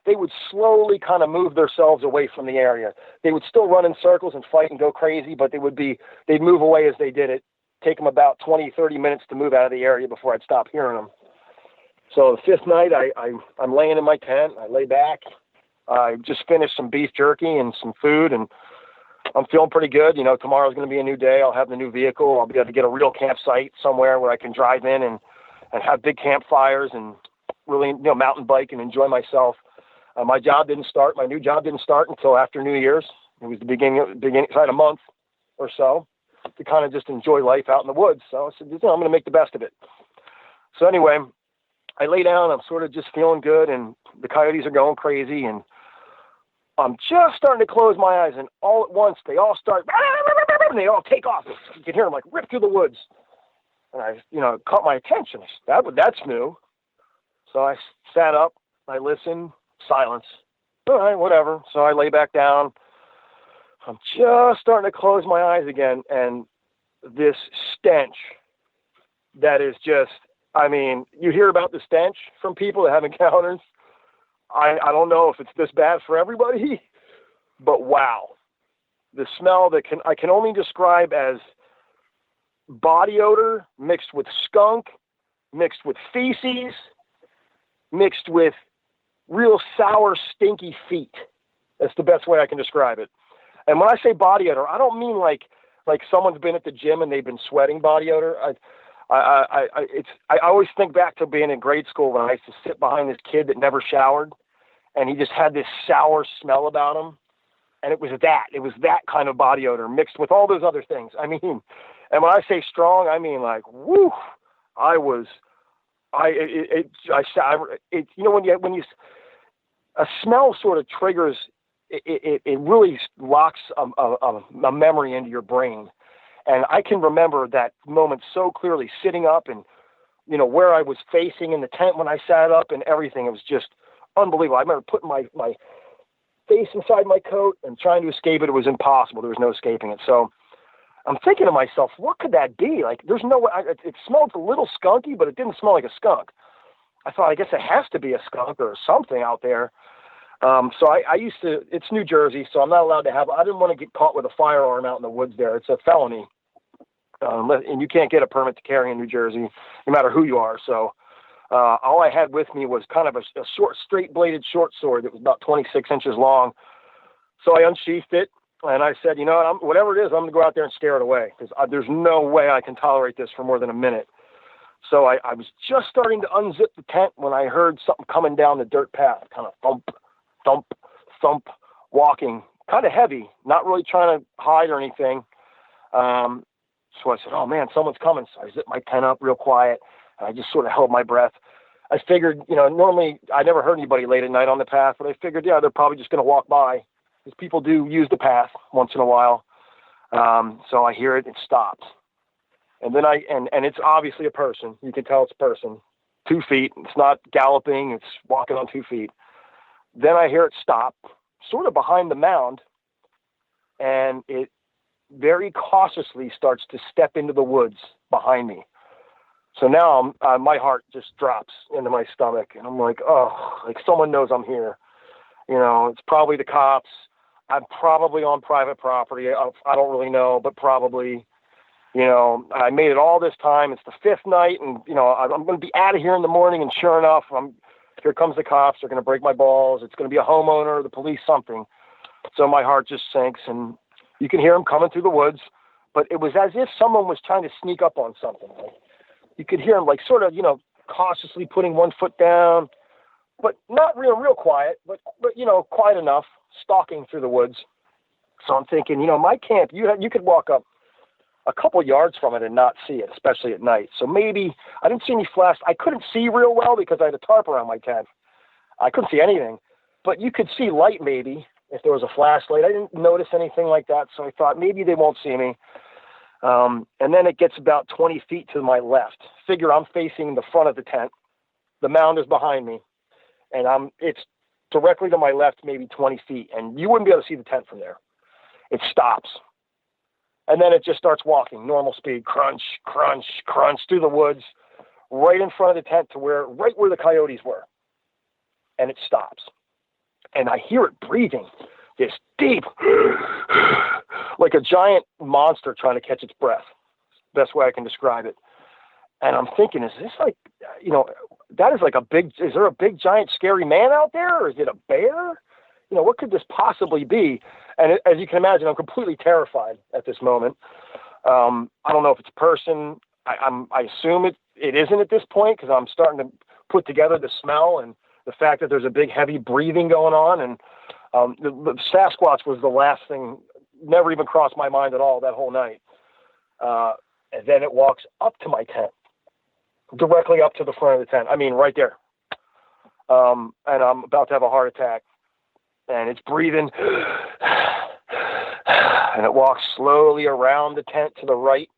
F: they would slowly kind of move themselves away from the area. They would still run in circles and fight and go crazy, but they'd move away as they did it. Take them about 20, 30 minutes to move out of the area before I'd stop hearing them. So the 5th night, I'm laying in my tent. I lay back. I just finished some beef jerky and some food, and I'm feeling pretty good. Tomorrow's going to be a new day. I'll have the new vehicle. I'll be able to get a real campsite somewhere where I can drive in and have big campfires and really, mountain bike and enjoy myself. My job didn't start. My new job didn't start until after New Year's. It was the beginning. So I had a month or so to kind of just enjoy life out in the woods. So I said, I'm going to make the best of it. So anyway, I lay down. I'm sort of just feeling good, and the coyotes are going crazy, and I'm just starting to close my eyes, and all at once they all start, and they all take off. You can hear them like rip through the woods, and I, caught my attention. That's new. So I sat up. I listened. Silence. All right, whatever. So I lay back down. I'm just starting to close my eyes again, and this stench that is just, you hear about the stench from people that have encounters. I don't know if it's this bad for everybody, but wow. The smell that I can only describe as body odor mixed with skunk, mixed with feces, mixed with real sour, stinky feet. That's the best way I can describe it. And when I say body odor, I don't mean like someone's been at the gym and they've been sweating body odor. I always think back to being in grade school when I used to sit behind this kid that never showered, and he just had this sour smell about him. And it was that kind of body odor mixed with all those other things. I mean, and when I say strong, I mean like, woo, you know, when you, a smell sort of triggers, it really locks a memory into your brain. And I can remember that moment so clearly, sitting up and, you know, where I was facing in the tent when I sat up and everything. It was just unbelievable. I remember putting my face inside my coat and trying to escape it. It was impossible. There was no escaping it. So I'm thinking to myself, what could that be? Like, there's no way. It smelled a little skunky, but it didn't smell like a skunk. I thought, I guess it has to be a skunk or something out there. So I used to, it's New Jersey, so I'm not allowed to I didn't want to get caught with a firearm out in the woods there. It's a felony. And you can't get a permit to carry in New Jersey, no matter who you are. So all I had with me was kind of a short, straight-bladed short sword that was about 26 inches long. So I unsheathed it, and I said, you know, whatever it is, I'm going to go out there and scare it away, because there's no way I can tolerate this for more than a minute. So I was just starting to unzip the tent when I heard something coming down the dirt path, kind of thump, thump, thump, walking, kind of heavy, not really trying to hide or anything. So I said, oh, man, someone's coming. So I zipped my tent up real quiet. I just sort of held my breath. I figured, you know, normally I never heard anybody late at night on the path, but I figured, yeah, they're probably just going to walk by, because people do use the path once in a while. So I hear it, it stops. And then and it's obviously a person. You can tell it's a person. 2 feet. It's not galloping. It's walking on 2 feet. Then I hear it stop, sort of behind the mound, and it very cautiously starts to step into the woods behind me. So now my heart just drops into my stomach, and I'm like, oh, like someone knows I'm here. You know, it's probably the cops. I'm probably on private property. I don't really know, but probably, you know, I made it all this time. It's the 5th night, and, you know, I'm going to be out of here in the morning, and sure enough, here comes the cops. They're going to break my balls. It's going to be a homeowner, the police, something. So my heart just sinks, and you can hear them coming through the woods, but it was as if someone was trying to sneak up on something. Like, you could hear them, like, sort of, you know, cautiously putting one foot down, but not real quiet, but you know, quiet enough, stalking through the woods. So I'm thinking, you know, my camp, you could walk up a couple yards from it and not see it, especially at night. So maybe I didn't see any flash. I couldn't see real well because I had a tarp around my tent. I couldn't see anything, but you could see light maybe if there was a flashlight. I didn't notice anything like that, so I thought maybe they won't see me. And then it gets about 20 feet to my left. Figure I'm facing the front of the tent. The mound is behind me, and it's directly to my left, maybe 20 feet, and you wouldn't be able to see the tent from there. It stops, and then it just starts walking, normal speed, crunch, crunch, crunch through the woods, right in front of the tent to right where the coyotes were, and it stops. And I hear it breathing, this deep, like a giant monster trying to catch its breath. Best way I can describe it. And I'm thinking, is this like, you know, that is like is there a big, giant, scary man out there? Or is it a bear? You know, what could this possibly be? And as you can imagine, I'm completely terrified at this moment. I don't know if it's a person. I assume it isn't at this point, because I'm starting to put together the smell and the fact that there's a big, heavy breathing going on. And the Sasquatch was the last thing, never even crossed my mind at all that whole night. And then it walks up to my tent, directly up to the front of the tent. I mean, right there. And I'm about to have a heart attack. And it's breathing. And it walks slowly around the tent to the right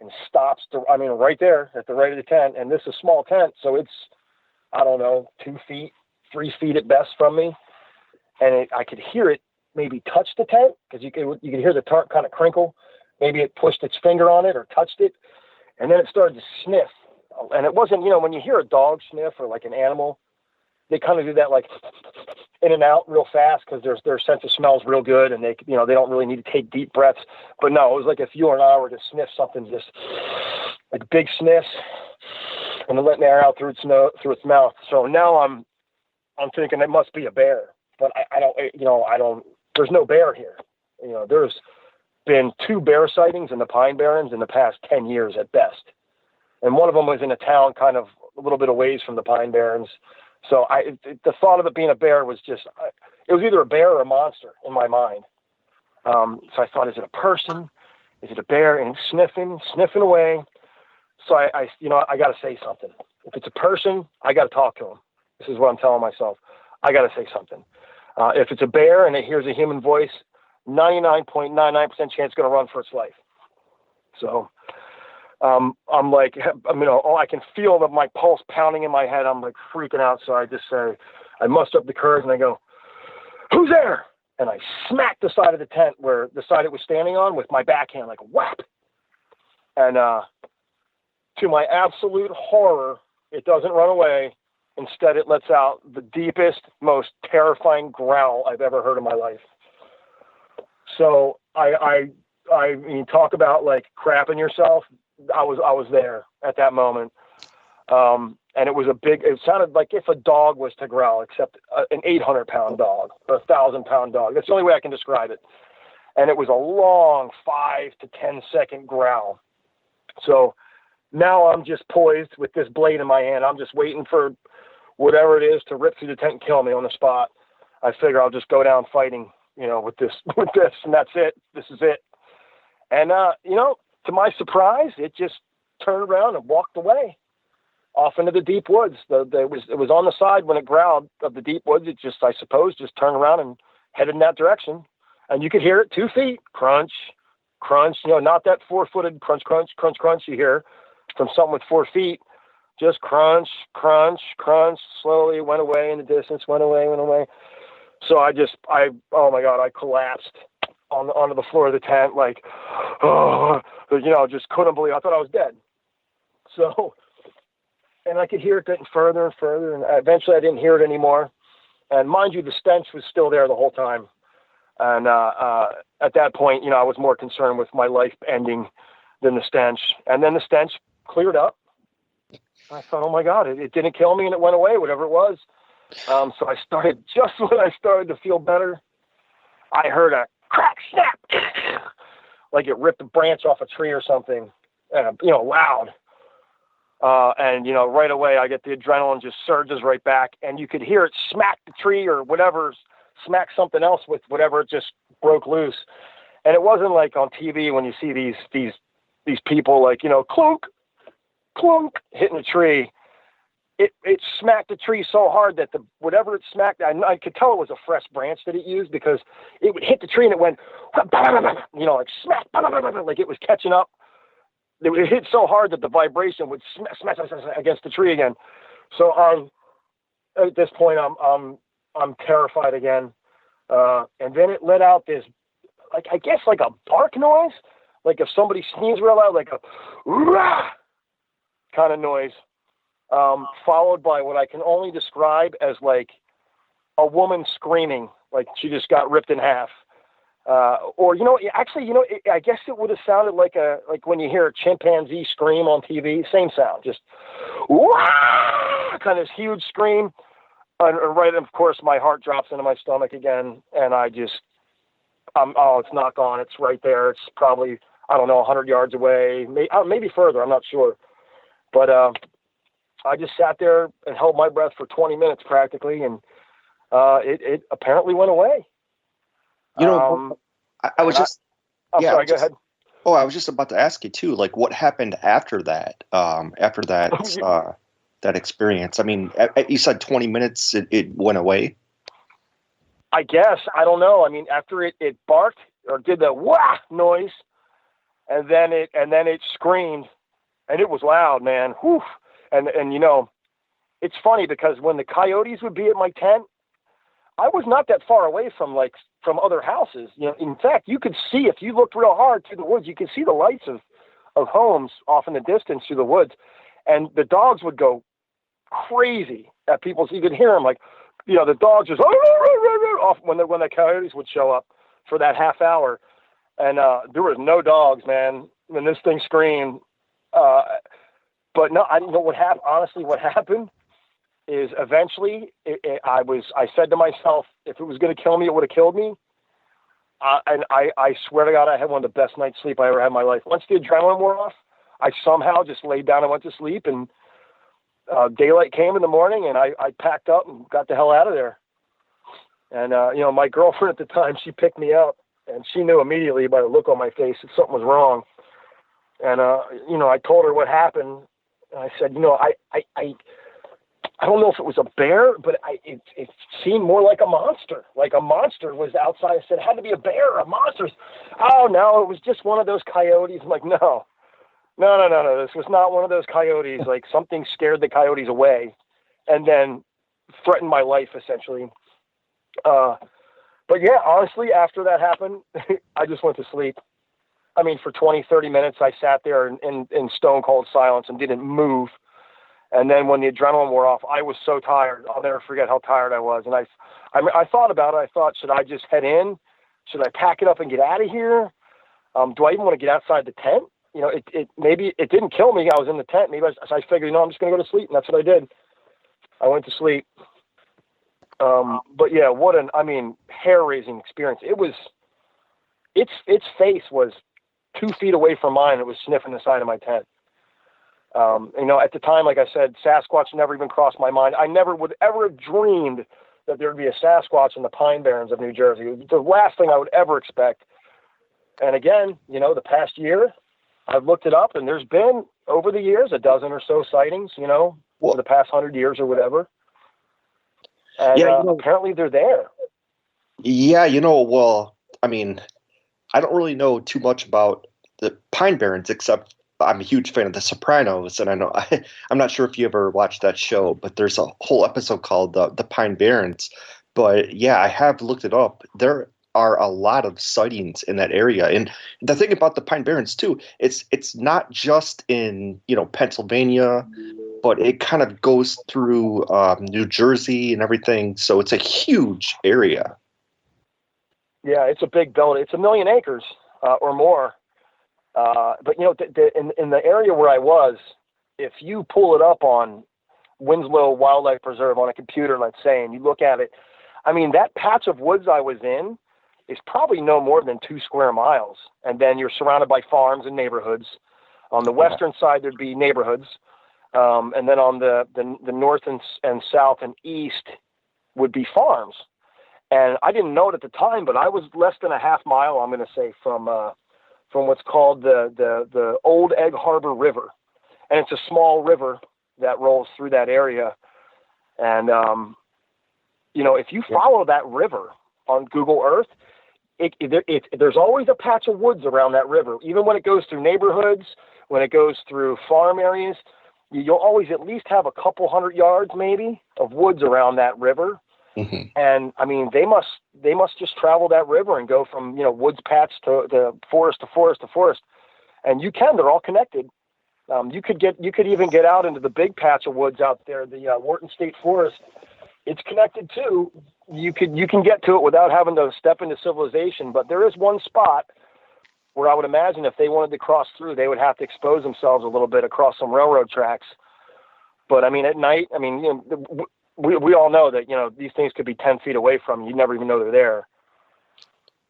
F: and stops, right there at the right of the tent. And this is a small tent, so it's, I don't know, 2 feet, 3 feet at best from me. And I could hear it maybe touch the tent, because you could hear the tarp kind of crinkle. Maybe it pushed its finger on it or touched it. And then it started to sniff. And it wasn't, you know, when you hear a dog sniff or like an animal, they kind of do that like in and out real fast, because their sense of smell is real good, and they don't really need to take deep breaths. But no, it was like if you or I were to sniff something, just like big sniffs, and then letting air out through its mouth. So now I'm thinking it must be a bear, but I don't. There's no bear here. You know, there's been 2 bear sightings in the Pine Barrens in the past 10 years at best. and one of them was in a town kind of a little bit away from the Pine Barrens. So the thought of it being a bear was just, it was either a bear or a monster in my mind. So I thought, is it a person? Is it a bear? And sniffing away. So I got to say something. If it's a person, I got to talk to him. This is what I'm telling myself. I got to say something. If it's a bear and it hears a human voice, 99.99% chance it's going to run for its life. So I'm like, I can feel my pulse pounding in my head. I'm like freaking out. So I just say, I muster up the courage and I go, "Who's there?" And I smack the side of the tent where the side it was standing on with my backhand, like whap. And to my absolute horror, it doesn't run away. Instead, it lets out the deepest, most terrifying growl I've ever heard in my life. So I mean, talk about like crapping yourself. I was there at that moment. And it was it sounded like if a dog was to growl, except an 800-pound dog or a 1,000-pound dog. That's the only way I can describe it. And it was a long 5 to 10 second growl. So now I'm just poised with this blade in my hand. I'm just waiting for whatever it is to rip through the tent and kill me on the spot. I figure I'll just go down fighting, with this, and that's it. This is it. And, to my surprise, it just turned around and walked away off into the deep woods. It was on the side when it growled of the deep woods. It just, I suppose, just turned around and headed in that direction. And you could hear it 2 feet, crunch, crunch, not that 4-footed crunch, crunch, crunch, crunch you hear from something with 4 feet. Just crunch, crunch, crunch, slowly went away in the distance, went away. So oh my God, I collapsed onto the floor of the tent, like, just couldn't believe. I thought I was dead. So, and I could hear it getting further and further, and eventually I didn't hear it anymore. And mind you, the stench was still there the whole time. And at that point, I was more concerned with my life ending than the stench. And then the stench cleared up. I thought, oh my God, it didn't kill me and it went away, whatever it was. So I started, just when I started to feel better, I heard a crack, snap, like it ripped a branch off a tree or something, loud. And right away I get the adrenaline just surges right back, and you could hear it smack the tree or whatever, smack something else with whatever it just broke loose. And it wasn't like on TV when you see these people like, clunk, clunk, hitting a tree. It smacked the tree so hard that whatever it smacked, I could tell it was a fresh branch that it used, because it would hit the tree and it went, like smack, like it was catching up. It hit so hard that the vibration would smash against the tree again. So at this point, I'm terrified again. And then it let out this, like, I guess like a bark noise, like if somebody sneezed real loud, like a rah kind of noise. Followed by what I can only describe as like a woman screaming, like she just got ripped in half. Or, I guess it would have sounded like when you hear a chimpanzee scream on TV, same sound, just wah! Kind of this huge scream. And right, of course, my heart drops into my stomach again. And it's not gone. It's right there. It's probably, 100 yards away, maybe further. I'm not sure. But, I just sat there and held my breath for 20 minutes practically, and it apparently went away.
G: I was just...
F: Sorry, go ahead.
G: Oh, I was just about to ask you, too, like, what happened after that, that experience? I mean, you said 20 minutes, it went away?
F: I guess. I don't know. I mean, after it barked or did the wah noise, and then it screamed, and it was loud, man. Whew. And it's funny because when the coyotes would be at my tent, I was not that far away from other houses. In fact, you could see, if you looked real hard through the woods, you could see the lights of homes off in the distance through the woods. And the dogs would go crazy at people. So you could hear them, like, the dogs just off when the coyotes would show up for that half hour. And there was no dogs, man, when this thing screamed. But no, I didn't know what happened. Honestly, what happened is eventually I said to myself, if it was going to kill me, it would have killed me. And I swear to God, I had one of the best night's sleep I ever had in my life. Once the adrenaline wore off, I somehow just laid down and went to sleep, and daylight came in the morning, and I packed up and got the hell out of there. And, my girlfriend at the time, she picked me up, and she knew immediately by the look on my face that something was wrong. And, I told her what happened. And I said, I don't know if it was a bear, but it seemed more like a monster. Like a monster was outside. I said, it had to be a bear, a monster. Oh, no, it was just one of those coyotes. I'm like, no. This was not one of those coyotes. Like something scared the coyotes away and then threatened my life, essentially. But yeah, honestly, after that happened, I just went to sleep. I mean, for 20, 30 minutes, I sat there in stone cold silence and didn't move. And then when the adrenaline wore off, I was so tired. I'll never forget how tired I was. And I thought about it. I thought, should I just head in? Should I pack it up and get out of here? Do I even want to get outside the tent? Maybe it didn't kill me. I was in the tent. Maybe I figured, I'm just going to go to sleep. And that's what I did. I went to sleep. But yeah, hair-raising experience. Its face was 2 feet away from mine. It was sniffing the side of my tent. At the time, like I said, Sasquatch never even crossed my mind. I never would ever have dreamed that there would be a Sasquatch in the Pine Barrens of New Jersey. It was the last thing I would ever expect. And again, the past year, I've looked it up, and there's been, over the years, a dozen or so sightings, for the past 100 years or whatever. And apparently they're there.
G: Yeah, I don't really know too much about the Pine Barrens, except I'm a huge fan of The Sopranos, and I know I'm not sure if you ever watched that show, but there's a whole episode called the Pine Barrens. But yeah, I have looked it up. There are a lot of sightings in that area, and the thing about the Pine Barrens too, it's not just in Pennsylvania, but it kind of goes through New Jersey and everything. So it's a huge area.
F: Yeah, it's a big belt. It's 1 million acres or more. But in the area where I was, if you pull it up on Winslow Wildlife Preserve on a computer, let's say, and you look at it, that patch of woods I was in is probably no more than 2 square miles. And then you're surrounded by farms and neighborhoods. On the western side, there'd be neighborhoods. And then on the north and south and east would be farms. And I didn't know it at the time, but I was less than a half mile, I'm going to say, from what's called the Old Egg Harbor River. And it's a small river that rolls through that area. And, if you follow that river on Google Earth, there's always a patch of woods around that river. Even when it goes through neighborhoods, when it goes through farm areas, you'll always at least have a couple 100 yards maybe of woods around that river. Mm-hmm. And they must just travel that river and go from, woods patch to forest to forest to forest. And they're all connected. You could even get out into the big patch of woods out there, the Wharton State Forest. It's connected too. You can get to it without having to step into civilization. But there is one spot where I would imagine if they wanted to cross through, they would have to expose themselves a little bit across some railroad tracks. But at night, we all know that, these things could be 10 feet away from you. You never even know they're there.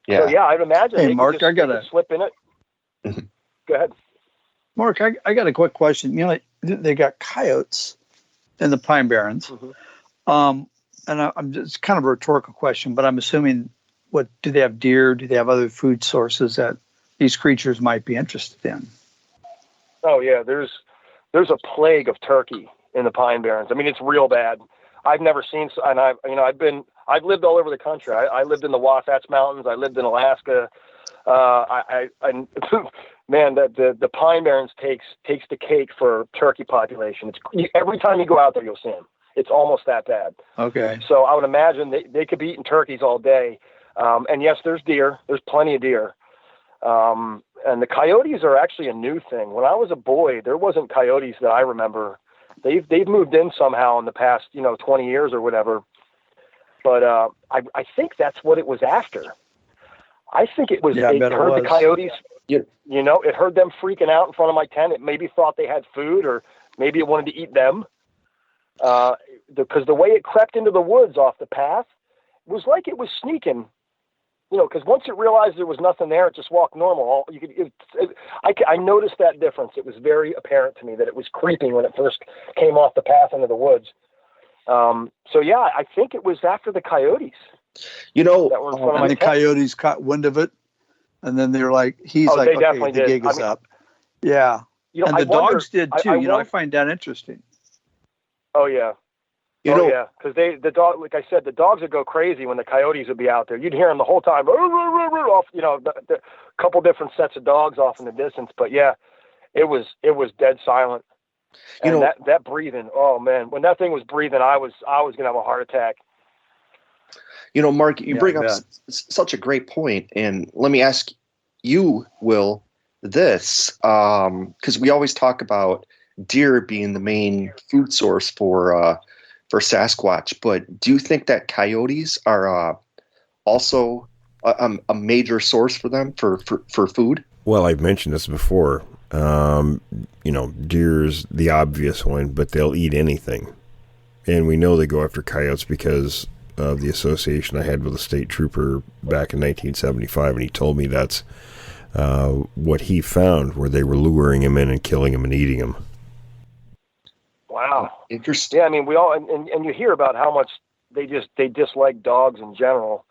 F: Yeah. So yeah, I'd imagine.
E: Hey, Mark,
F: they could slip in it. Go ahead.
E: Mark, I got a quick question. They got coyotes in the Pine Barrens. Mm-hmm. And I'm just kind of a rhetorical question, but I'm assuming, do they have deer? Do they have other food sources that these creatures might be interested in?
F: Oh yeah, there's a plague of turkey in the Pine Barrens. It's real bad. I've never seen, and I've lived all over the country. I lived in the Wasatch Mountains. I lived in Alaska. Man, the Pine Barrens takes the cake for turkey population. Every time you go out there, you'll see them. It's almost that bad. Okay. So I would imagine they could be eating turkeys all day. And yes, there's deer. There's plenty of deer. And the coyotes are actually a new thing. When I was a boy, there wasn't coyotes that I remember. They've moved in somehow in the past, 20 years or whatever. But I think that's what it was after. I think it was, it heard the coyotes, it heard them freaking out in front of my tent. It maybe thought they had food, or maybe it wanted to eat them. Because the way it crept into the woods off the path was like it was sneaking because once it realized there was nothing there, it just walked normal. I noticed that difference. It was very apparent to me that it was creeping when it first came off the path into the woods. So yeah, I think it was after the coyotes.
G: You know,
F: that were in front of my
E: And the
F: tent.
E: coyotes caught wind of it, and then they're like, he's
F: Oh,
E: like,
F: they
E: okay,
F: definitely
E: the
F: did.
E: gig is up. Yeah. And
F: I
E: the
F: wonder-
E: dogs did too. I find that interesting.
F: Oh yeah.
G: You know,
F: yeah, because like I said, the dogs would go crazy when the coyotes would be out there. You'd hear them the whole time, off, the couple different sets of dogs off in the distance. But yeah, it was dead silent. And that breathing, oh man, when that thing was breathing, I was gonna have a heart attack.
G: Mark, you bring up such a great point, and let me ask you, Will, this, because we always talk about deer being the main food source for Sasquatch, but do you think that coyotes are also a major source for them for food?
H: Well, I've mentioned this before. Deer's the obvious one, but they'll eat anything. And we know they go after coyotes because of the association I had with a state trooper back in 1975, and he told me that's what he found, where they were luring him in and killing him and eating him.
F: Wow.
G: Interesting.
F: Yeah, I mean, we all, and you hear about how much they dislike dogs in general.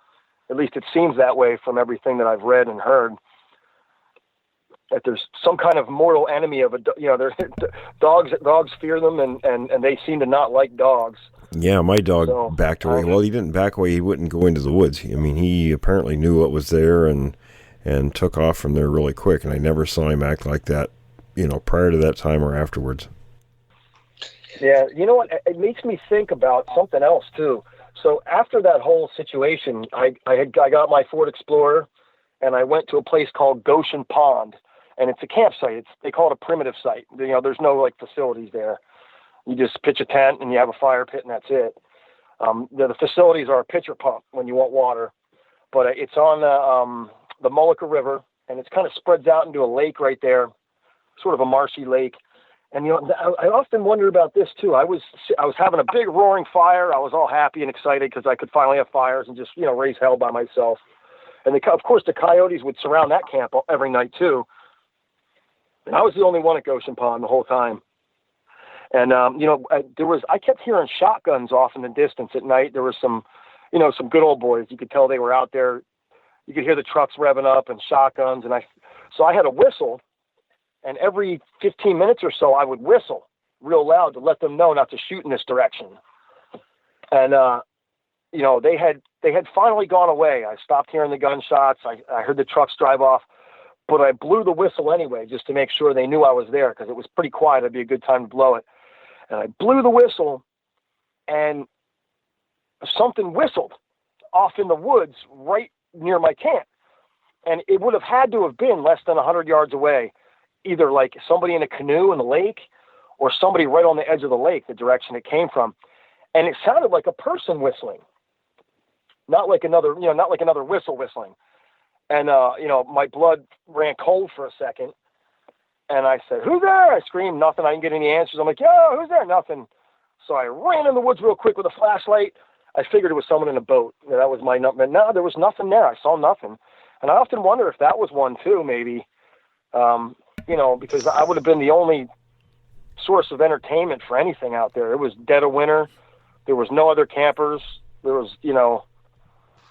F: At least it seems that way from everything that I've read and heard. That there's some kind of mortal enemy of dogs fear them, and they seem to not like dogs.
H: Yeah, my dog backed away. Well, he didn't back away. He wouldn't go into the woods. I mean, he apparently knew what was there and took off from there really quick. And I never saw him act like that, prior to that time or afterwards.
F: Yeah, you know what? It makes me think about something else too. So after that whole situation, I got my Ford Explorer, and I went to a place called Goshen Pond, and it's a campsite. They call it a primitive site. There's no facilities there. You just pitch a tent and you have a fire pit, and that's it. The facilities are a pitcher pump when you want water, but it's on the Mullica River, and it's kind of spreads out into a lake right there, sort of a marshy lake. And I often wonder about this too. I was having a big roaring fire. I was all happy and excited because I could finally have fires and just raise hell by myself. And of course the coyotes would surround that camp every night too. And I was the only one at Goshen Pond the whole time. And I kept hearing shotguns off in the distance at night. There was some good old boys. You could tell they were out there. You could hear the trucks revving up and shotguns. And so I had a whistle. And every 15 minutes or so, I would whistle real loud to let them know not to shoot in this direction. And, they had finally gone away. I stopped hearing the gunshots. I heard the trucks drive off, but I blew the whistle anyway, just to make sure they knew I was there, because it was pretty quiet. It'd be a good time to blow it. And I blew the whistle, and something whistled off in the woods right near my camp. And it would have had to have been less than 100 yards away. Either like somebody in a canoe in the lake or somebody right on the edge of the lake, the direction it came from. And it sounded like a person whistling, not like another whistle whistling. And, my blood ran cold for a second. And I said, "Who's there?" I screamed. Nothing. I didn't get any answers. I'm like, "Yo, who's there?" Nothing. So I ran in the woods real quick with a flashlight. I figured it was someone in a boat. That was my number. No, there was nothing there. I saw nothing. And I often wonder if that was one too, maybe. Because I would have been the only source of entertainment for anything out there. It was dead of winter. There was no other campers. There was,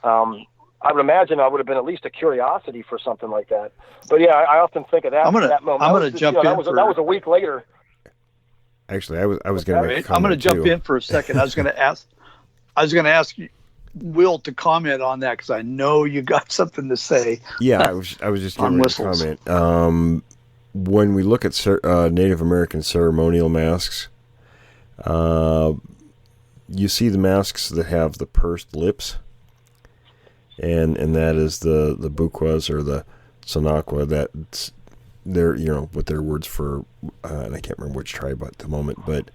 F: I would imagine I would have been at least a curiosity for something like that. But yeah, I often think of that. That moment.
E: I'm gonna jump in.
F: That was a week later.
H: Actually, I was going to make a comment.
E: I'm going to jump
H: too.
E: in for a second. I was going to ask you, Will, to comment on that, because I know you got something to say.
H: Yeah, I was just going to comment. When we look at Native American ceremonial masks, you see the masks that have the pursed lips, and that is the Bukwas or the Sonakwa. That's their what their words for, and I can't remember which tribe at the moment, but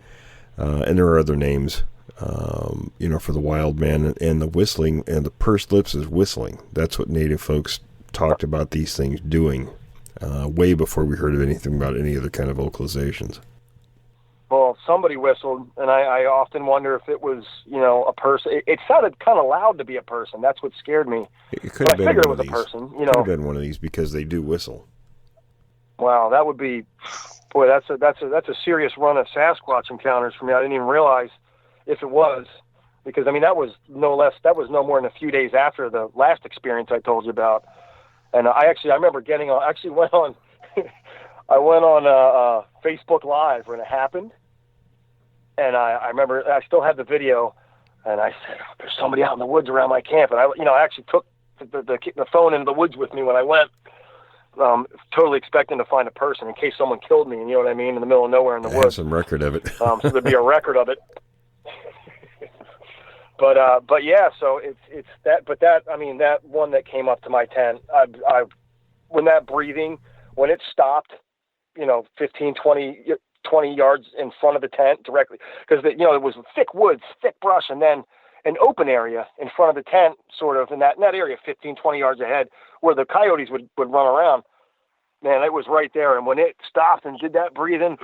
H: and there are other names, for the wild man, and the whistling and the pursed lips is whistling. That's what Native folks talked about these things doing. Way before we heard of anything about any other kind of vocalizations.
F: Well, somebody whistled, and I often wonder if it was, a person. It sounded kind of loud to be a person. That's what scared me.
H: It could have been
F: I figured
H: one
F: it was
H: of
F: a
H: these.
F: person.
H: Could have been one of these because they do whistle.
F: Wow, that would be, boy, that's a serious run of Sasquatch encounters for me. I didn't even realize if it was, because that was no more than a few days after the last experience I told you about. And I remember I went on Facebook Live when it happened, and I remember I still had the video, and I said, "There's somebody out in the woods around my camp," and I actually took the phone into the woods with me when I went, totally expecting to find a person in case someone killed me. You know what I mean? In the middle of nowhere in the woods.
H: Have some record of it.
F: So there'd be a record of it. But yeah, so it's that. But that one that came up to my tent, when that breathing, when it stopped, 15, 20 yards in front of the tent directly, because it was thick woods, thick brush, and then an open area in front of the tent, sort of in that area, 15, 20 yards ahead, where the coyotes would run around. Man, it was right there. And when it stopped and did that breathing,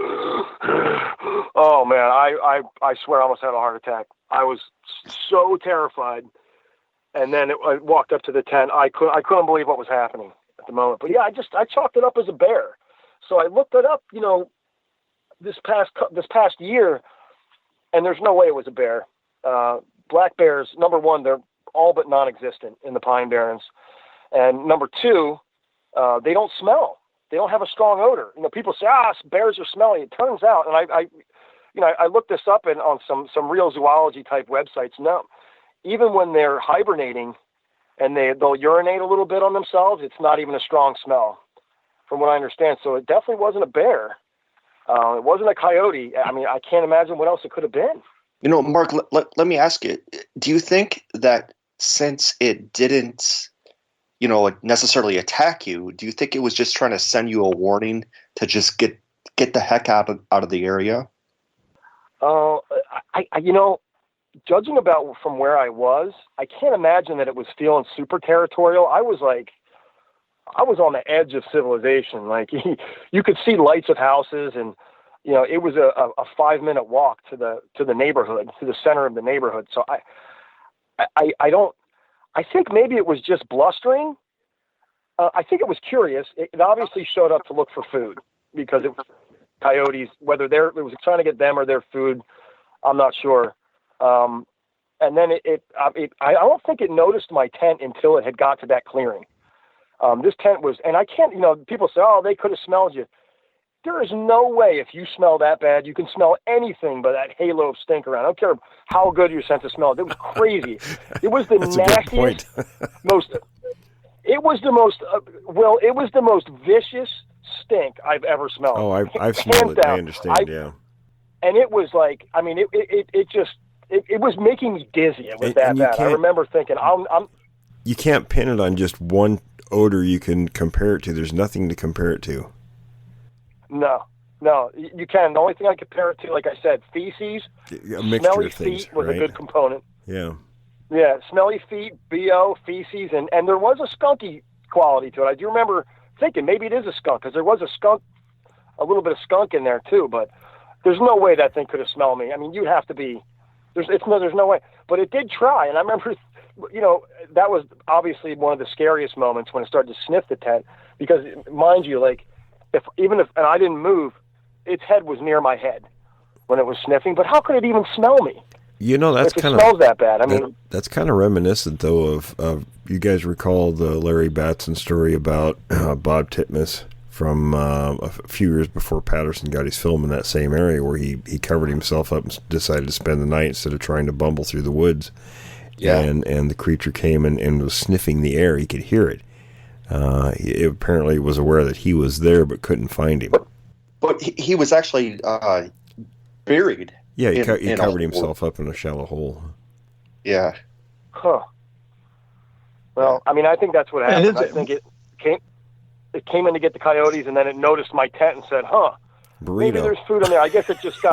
F: oh man, I swear I almost had a heart attack. I was so terrified. And then I walked up to the tent. I couldn't believe what was happening at the moment. But yeah, I chalked it up as a bear. So I looked it up, this past year, and there's no way it was a bear. Black bears, number one, they're all but non-existent in the Pine Barrens. And number two, they don't smell. They don't have a strong odor. People say, bears are smelly. It turns out, and I looked this up on some real zoology type websites. No, even when they're hibernating and they'll urinate a little bit on themselves, it's not even a strong smell, from what I understand. So it definitely wasn't a bear. It wasn't a coyote. I can't imagine what else it could have been.
G: Mark, let me ask you, do you think that since it didn't, necessarily attack you, do you think it was just trying to send you a warning to just get the heck out of the area?
F: Judging about from where I was, I can't imagine that it was feeling super territorial. I was on the edge of civilization. Like you could see lights of houses, and it was a 5-minute walk to the neighborhood, to the center of the neighborhood. So I think maybe it was just blustering. I think it was curious. It obviously showed up to look for food, because it was coyotes, whether it was trying to get them or their food, I'm not sure. And then I don't think it noticed my tent until it had got to that clearing. This tent was, and I can't, people say, they could have smelled you. There is no way, if you smell that bad, you can smell anything but that halo of stink around. I don't care how good your sense of smell is. It was crazy. It was the nastiest, it was the most vicious stink I've ever smelled.
H: Oh, I've smelled it. I understand. Yeah.
F: And it was like, it was making me dizzy. It was that bad. I remember thinking,
H: you can't pin it on just one odor you can compare it to. There's nothing to compare it to.
F: No, you can. The only thing I compare it to, like I said, feces.
H: A mixture
F: smelly
H: of things,
F: feet was
H: right?
F: a good component.
H: Yeah.
F: Yeah, smelly feet, BO, feces, and there was a skunky quality to it. I do remember thinking maybe it is a skunk, because there was a little bit of skunk in there too, but there's no way that thing could have smelled me. You'd have to be, there's no way. But it did try, and I remember, that was obviously one of the scariest moments when it started to sniff the tent, because mind you, like, if I didn't move, its head was near my head when it was sniffing. But how could it even smell me?
H: That's kind of
F: smells that bad.
H: That's kind of reminiscent, though, of you guys recall the Larry Batson story about Bob Titmus from a few years before Patterson got his film in that same area, where he covered himself up and decided to spend the night instead of trying to bumble through the woods. Yeah. And the creature came and was sniffing the air. He could hear it. He apparently was aware that he was there, but couldn't find him.
G: But he was actually buried.
H: Yeah, he covered himself up in a shallow hole.
G: Yeah.
F: Huh. Well, I think that's what happened. I think it came in to get the coyotes, and then it noticed my tent and said,
H: burrito.
F: Maybe there's food in there. I guess it just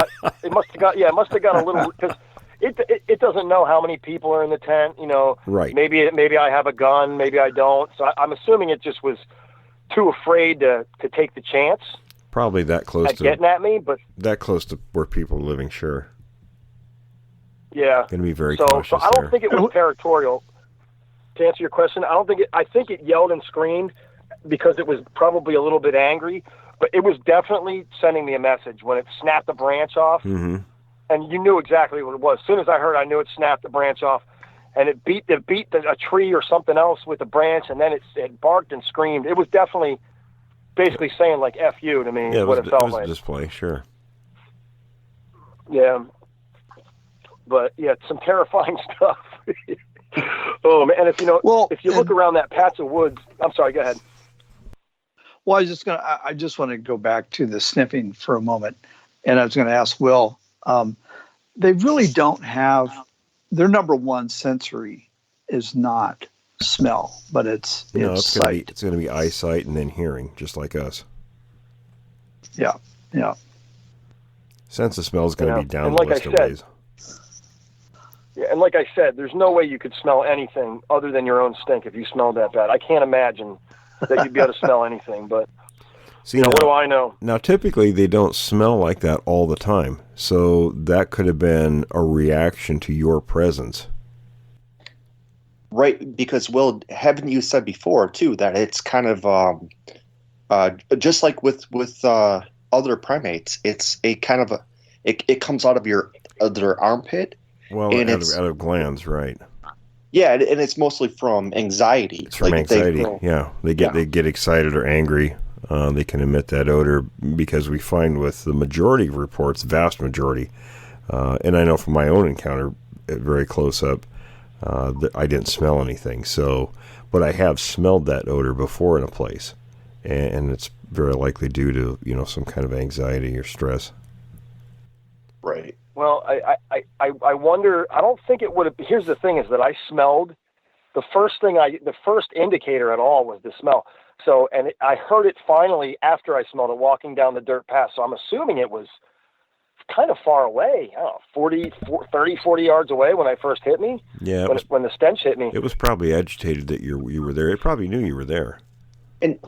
F: it must have got a little, because it doesn't know how many people are in the tent,
H: Right.
F: Maybe I have a gun, maybe I don't. So I'm assuming it just was too afraid to take the chance.
H: Probably that close
F: at getting at me, but
H: that close to where people are living. Sure.
F: Yeah.
H: Going to be very
F: so
H: cautious
F: I don't
H: there.
F: think it was territorial. To answer your question, I think it yelled and screamed because it was probably a little bit angry, but it was definitely sending me a message when it snapped the branch off.
H: Mm-hmm.
F: And you knew exactly what it was. As soon as I heard, I knew it snapped the branch off, and it beat a tree or something else with the branch, and then it barked and screamed. It was definitely basically saying like "F you" to me.
H: Yeah,
F: what it felt like.
H: A display, sure.
F: Yeah. But yeah, some terrifying stuff. Oh man! And if you look around that patch of woods, I'm sorry. Go ahead.
E: Well, I just want to go back to the sniffing for a moment, and I was going to ask Will. They really don't have their number one sensory is not smell, but it's sight.
H: It's going to be eyesight and then hearing, just like us.
E: Yeah.
H: Sense of smell is going to be down
F: and
H: the
F: like
H: list
F: I
H: of
F: said,
H: ways.
F: Yeah, and like I said, there's no way you could smell anything other than your own stink if you smelled that bad. I can't imagine that you'd be able to smell anything, but
H: See,
F: what do I know?
H: Now, typically, they don't smell like that all the time, so that could have been a reaction to your presence.
G: Right, because, Will, haven't you said before, too, that it's kind of, just like with other primates, it's a kind of it comes out of their armpit.
H: Well,
G: and
H: out of glands, right?
G: Yeah, and it's mostly from anxiety.
H: It's from anxiety. They get excited or angry. They can emit that odor because we find with the majority of reports, vast majority, and I know from my own encounter, very close up, that I didn't smell anything. So, but I have smelled that odor before in a place, and it's very likely due to some kind of anxiety or stress.
G: Right.
F: Well, I wonder. I don't think it would have. Here's the thing: is that I smelled the first indicator at all was the smell. So, and I heard it finally after I smelled it walking down the dirt path. So I'm assuming it was kind of far away. I don't know, 40 yards away when it first hit me.
H: Yeah.
F: When the stench hit me.
H: It was probably agitated that you were there. It probably knew you were there.
G: And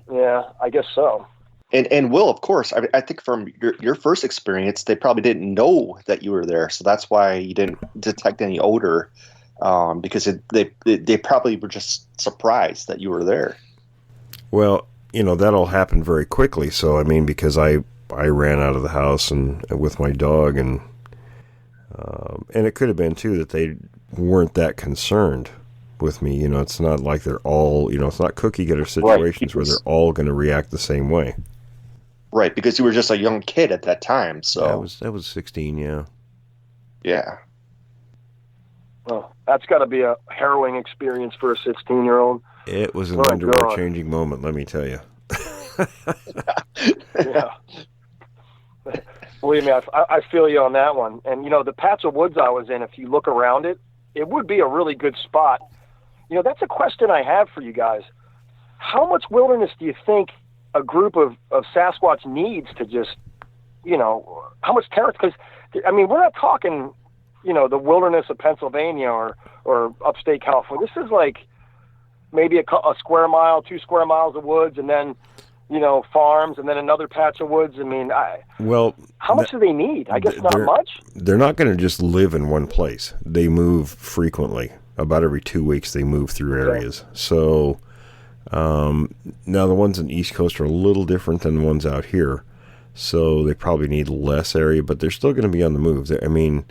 F: yeah, I guess so.
G: And Will, of course, I think from your first experience, they probably didn't know that you were there, so that's why you didn't detect any odor, because they probably were just surprised that you were there.
H: Well, that all happened very quickly. So I mean, because I ran out of the house and with my dog, and it could have been too that they weren't that concerned with me. It's not like they're all. It's not cookie cutter situations where they're all going to react the same way.
G: Right, because you were just a young kid at that time. So
H: that was 16. Yeah.
G: Yeah.
F: Well, that's got to be a harrowing experience for a 16-year-old.
H: It was an underwear-changing moment, let me tell you.
F: Yeah. Believe me, I feel you on that one. And, the patch of woods I was in, if you look around it, it would be a really good spot. That's a question I have for you guys. How much wilderness do you think a group of Sasquatch needs to just, how much territory? Because, I mean, we're not talking, the wilderness of Pennsylvania or upstate California. This is like maybe a square mile, 2 square miles of woods, and then, farms, and then another patch of woods. I mean, how much do they need? I guess not much.
H: They're not going to just live in one place. They move frequently. About every 2 weeks, they move through areas. So now the ones in the East Coast are a little different than the ones out here. So they probably need less area, but they're still going to be on the move. I mean,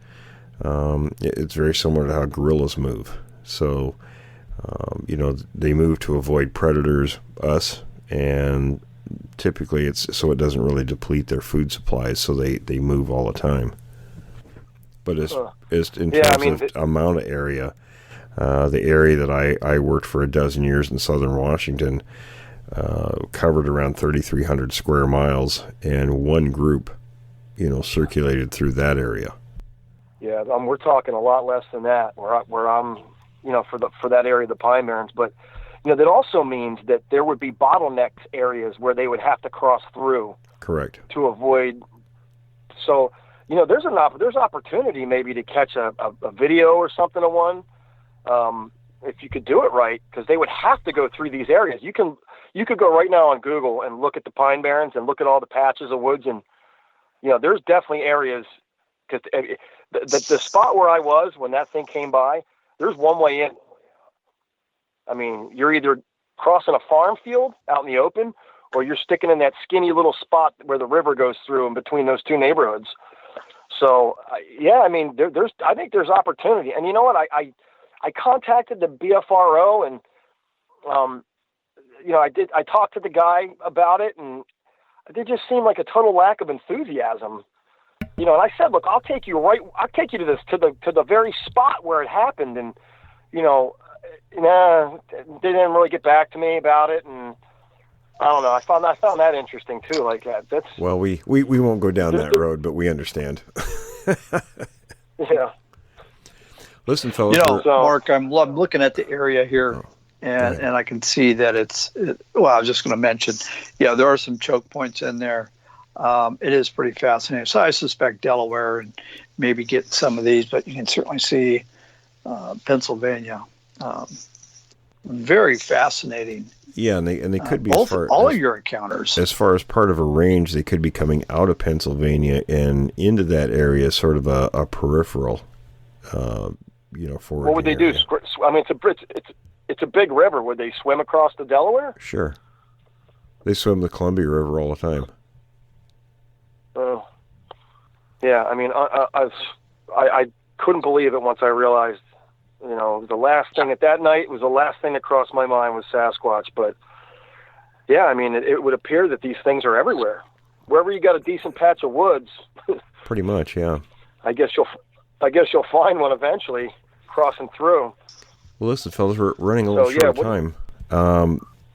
H: it's very similar to how gorillas move. So, they move to avoid predators, us, and typically it's so it doesn't really deplete their food supplies. So they move all the time. But as in terms of amount of area, the area that I worked for a dozen years in southern Washington covered around 3,300 square miles, and one group, circulated through that area.
F: Yeah, we're talking a lot less than that. Where I'm, for that area of the Pine Barrens, but that also means that there would be bottlenecked areas where they would have to cross through.
H: Correct.
F: To avoid. So there's opportunity maybe to catch a video or something of one. If you could do it right, because they would have to go through these areas. You you could go right now on Google and look at the Pine Barrens and look at all the patches of woods, and there's definitely areas, because the spot where I was when that thing came by, there's one way in. I mean, you're either crossing a farm field out in the open, or you're sticking in that skinny little spot where the river goes through in between those two neighborhoods. So I mean, I think there's opportunity. And you know what? I contacted the BFRO, and I talked to the guy about it, and there just seemed like a total lack of enthusiasm. And I said, look, I'll take you to the very spot where it happened, and they didn't really get back to me about it, and I don't know. I found that interesting too. Like that's.
H: Well, we won't go down that road, but we understand.
F: Yeah.
H: Listen, fellas.
E: Mark, I'm looking at the area here, and I can see that well, I was just going to mention, there are some choke points in there. It is pretty fascinating. So I suspect Delaware and maybe get some of these, but you can certainly see Pennsylvania. Very fascinating.
H: Yeah, and they could be
E: all of your encounters.
H: As far as part of a range, they could be coming out of Pennsylvania and into that area, sort of a peripheral.
F: What would they do? I mean, it's a big river. Would they swim across the Delaware?
H: Sure. They swim the Columbia River all the time.
F: Yeah. I mean, I couldn't believe it once I realized. The last thing that night was the last thing that crossed my mind was Sasquatch. But yeah, I mean, it would appear that these things are everywhere. Wherever you got a decent patch of woods.
H: Pretty much, yeah.
F: I guess you'll find one eventually crossing through.
H: Well, listen, fellas, we're running a little short of time.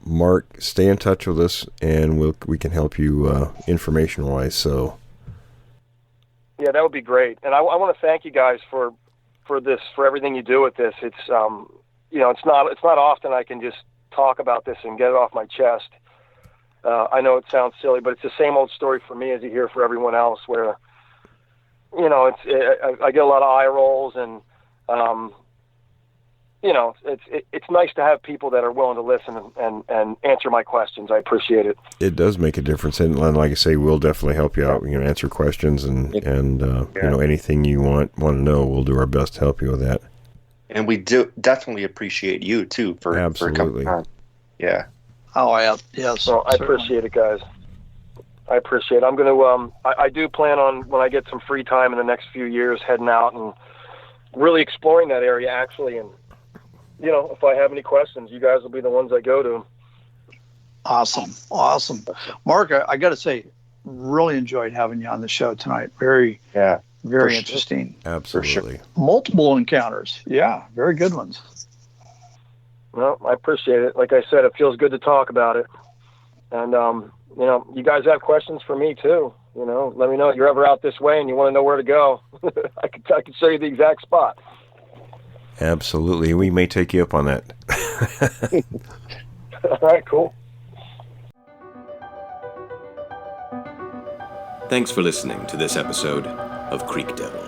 H: Mark, stay in touch with us, and we can help you information-wise. So.
F: Yeah, that would be great. And I want to thank you guys for everything you do with this. It's it's not often I can just talk about this and get it off my chest. I know it sounds silly, but it's the same old story for me as you hear for everyone else, where I get a lot of eye rolls, and it's nice to have people that are willing to listen and answer my questions. I appreciate it.
H: It does make a difference, and like I say, we'll definitely help you out. Answer questions and anything you want to know. We'll do our best to help you with that.
G: And we do definitely appreciate you too for coming on. Yeah.
E: Oh, yes.
F: Well, I appreciate it, guys. I appreciate it. I'm going to. I do plan on, when I get some free time in the next few years, heading out and really exploring that area actually, and. If I have any questions, you guys will be the ones I go to.
E: Awesome. Mark, I got to say, really enjoyed having you on the show tonight. Very interesting.
H: Absolutely.
E: Sure. Multiple encounters. Yeah, very good ones.
F: Well, I appreciate it. Like I said, it feels good to talk about it. And, you guys have questions for me too. Let me know if you're ever out this way and you want to know where to go. I can show you the exact spot.
H: Absolutely. We may take you up on that.
F: All right, cool.
D: Thanks for listening to this episode of Creek Devil.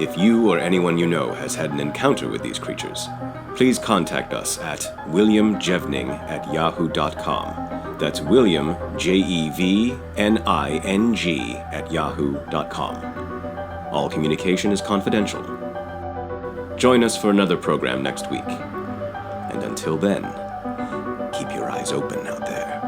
D: If you or anyone you know has had an encounter with these creatures, please contact us at williamjevning@yahoo.com. That's William, Jevning, @yahoo.com. All communication is confidential. Join us for another program next week. And until then, keep your eyes open out there.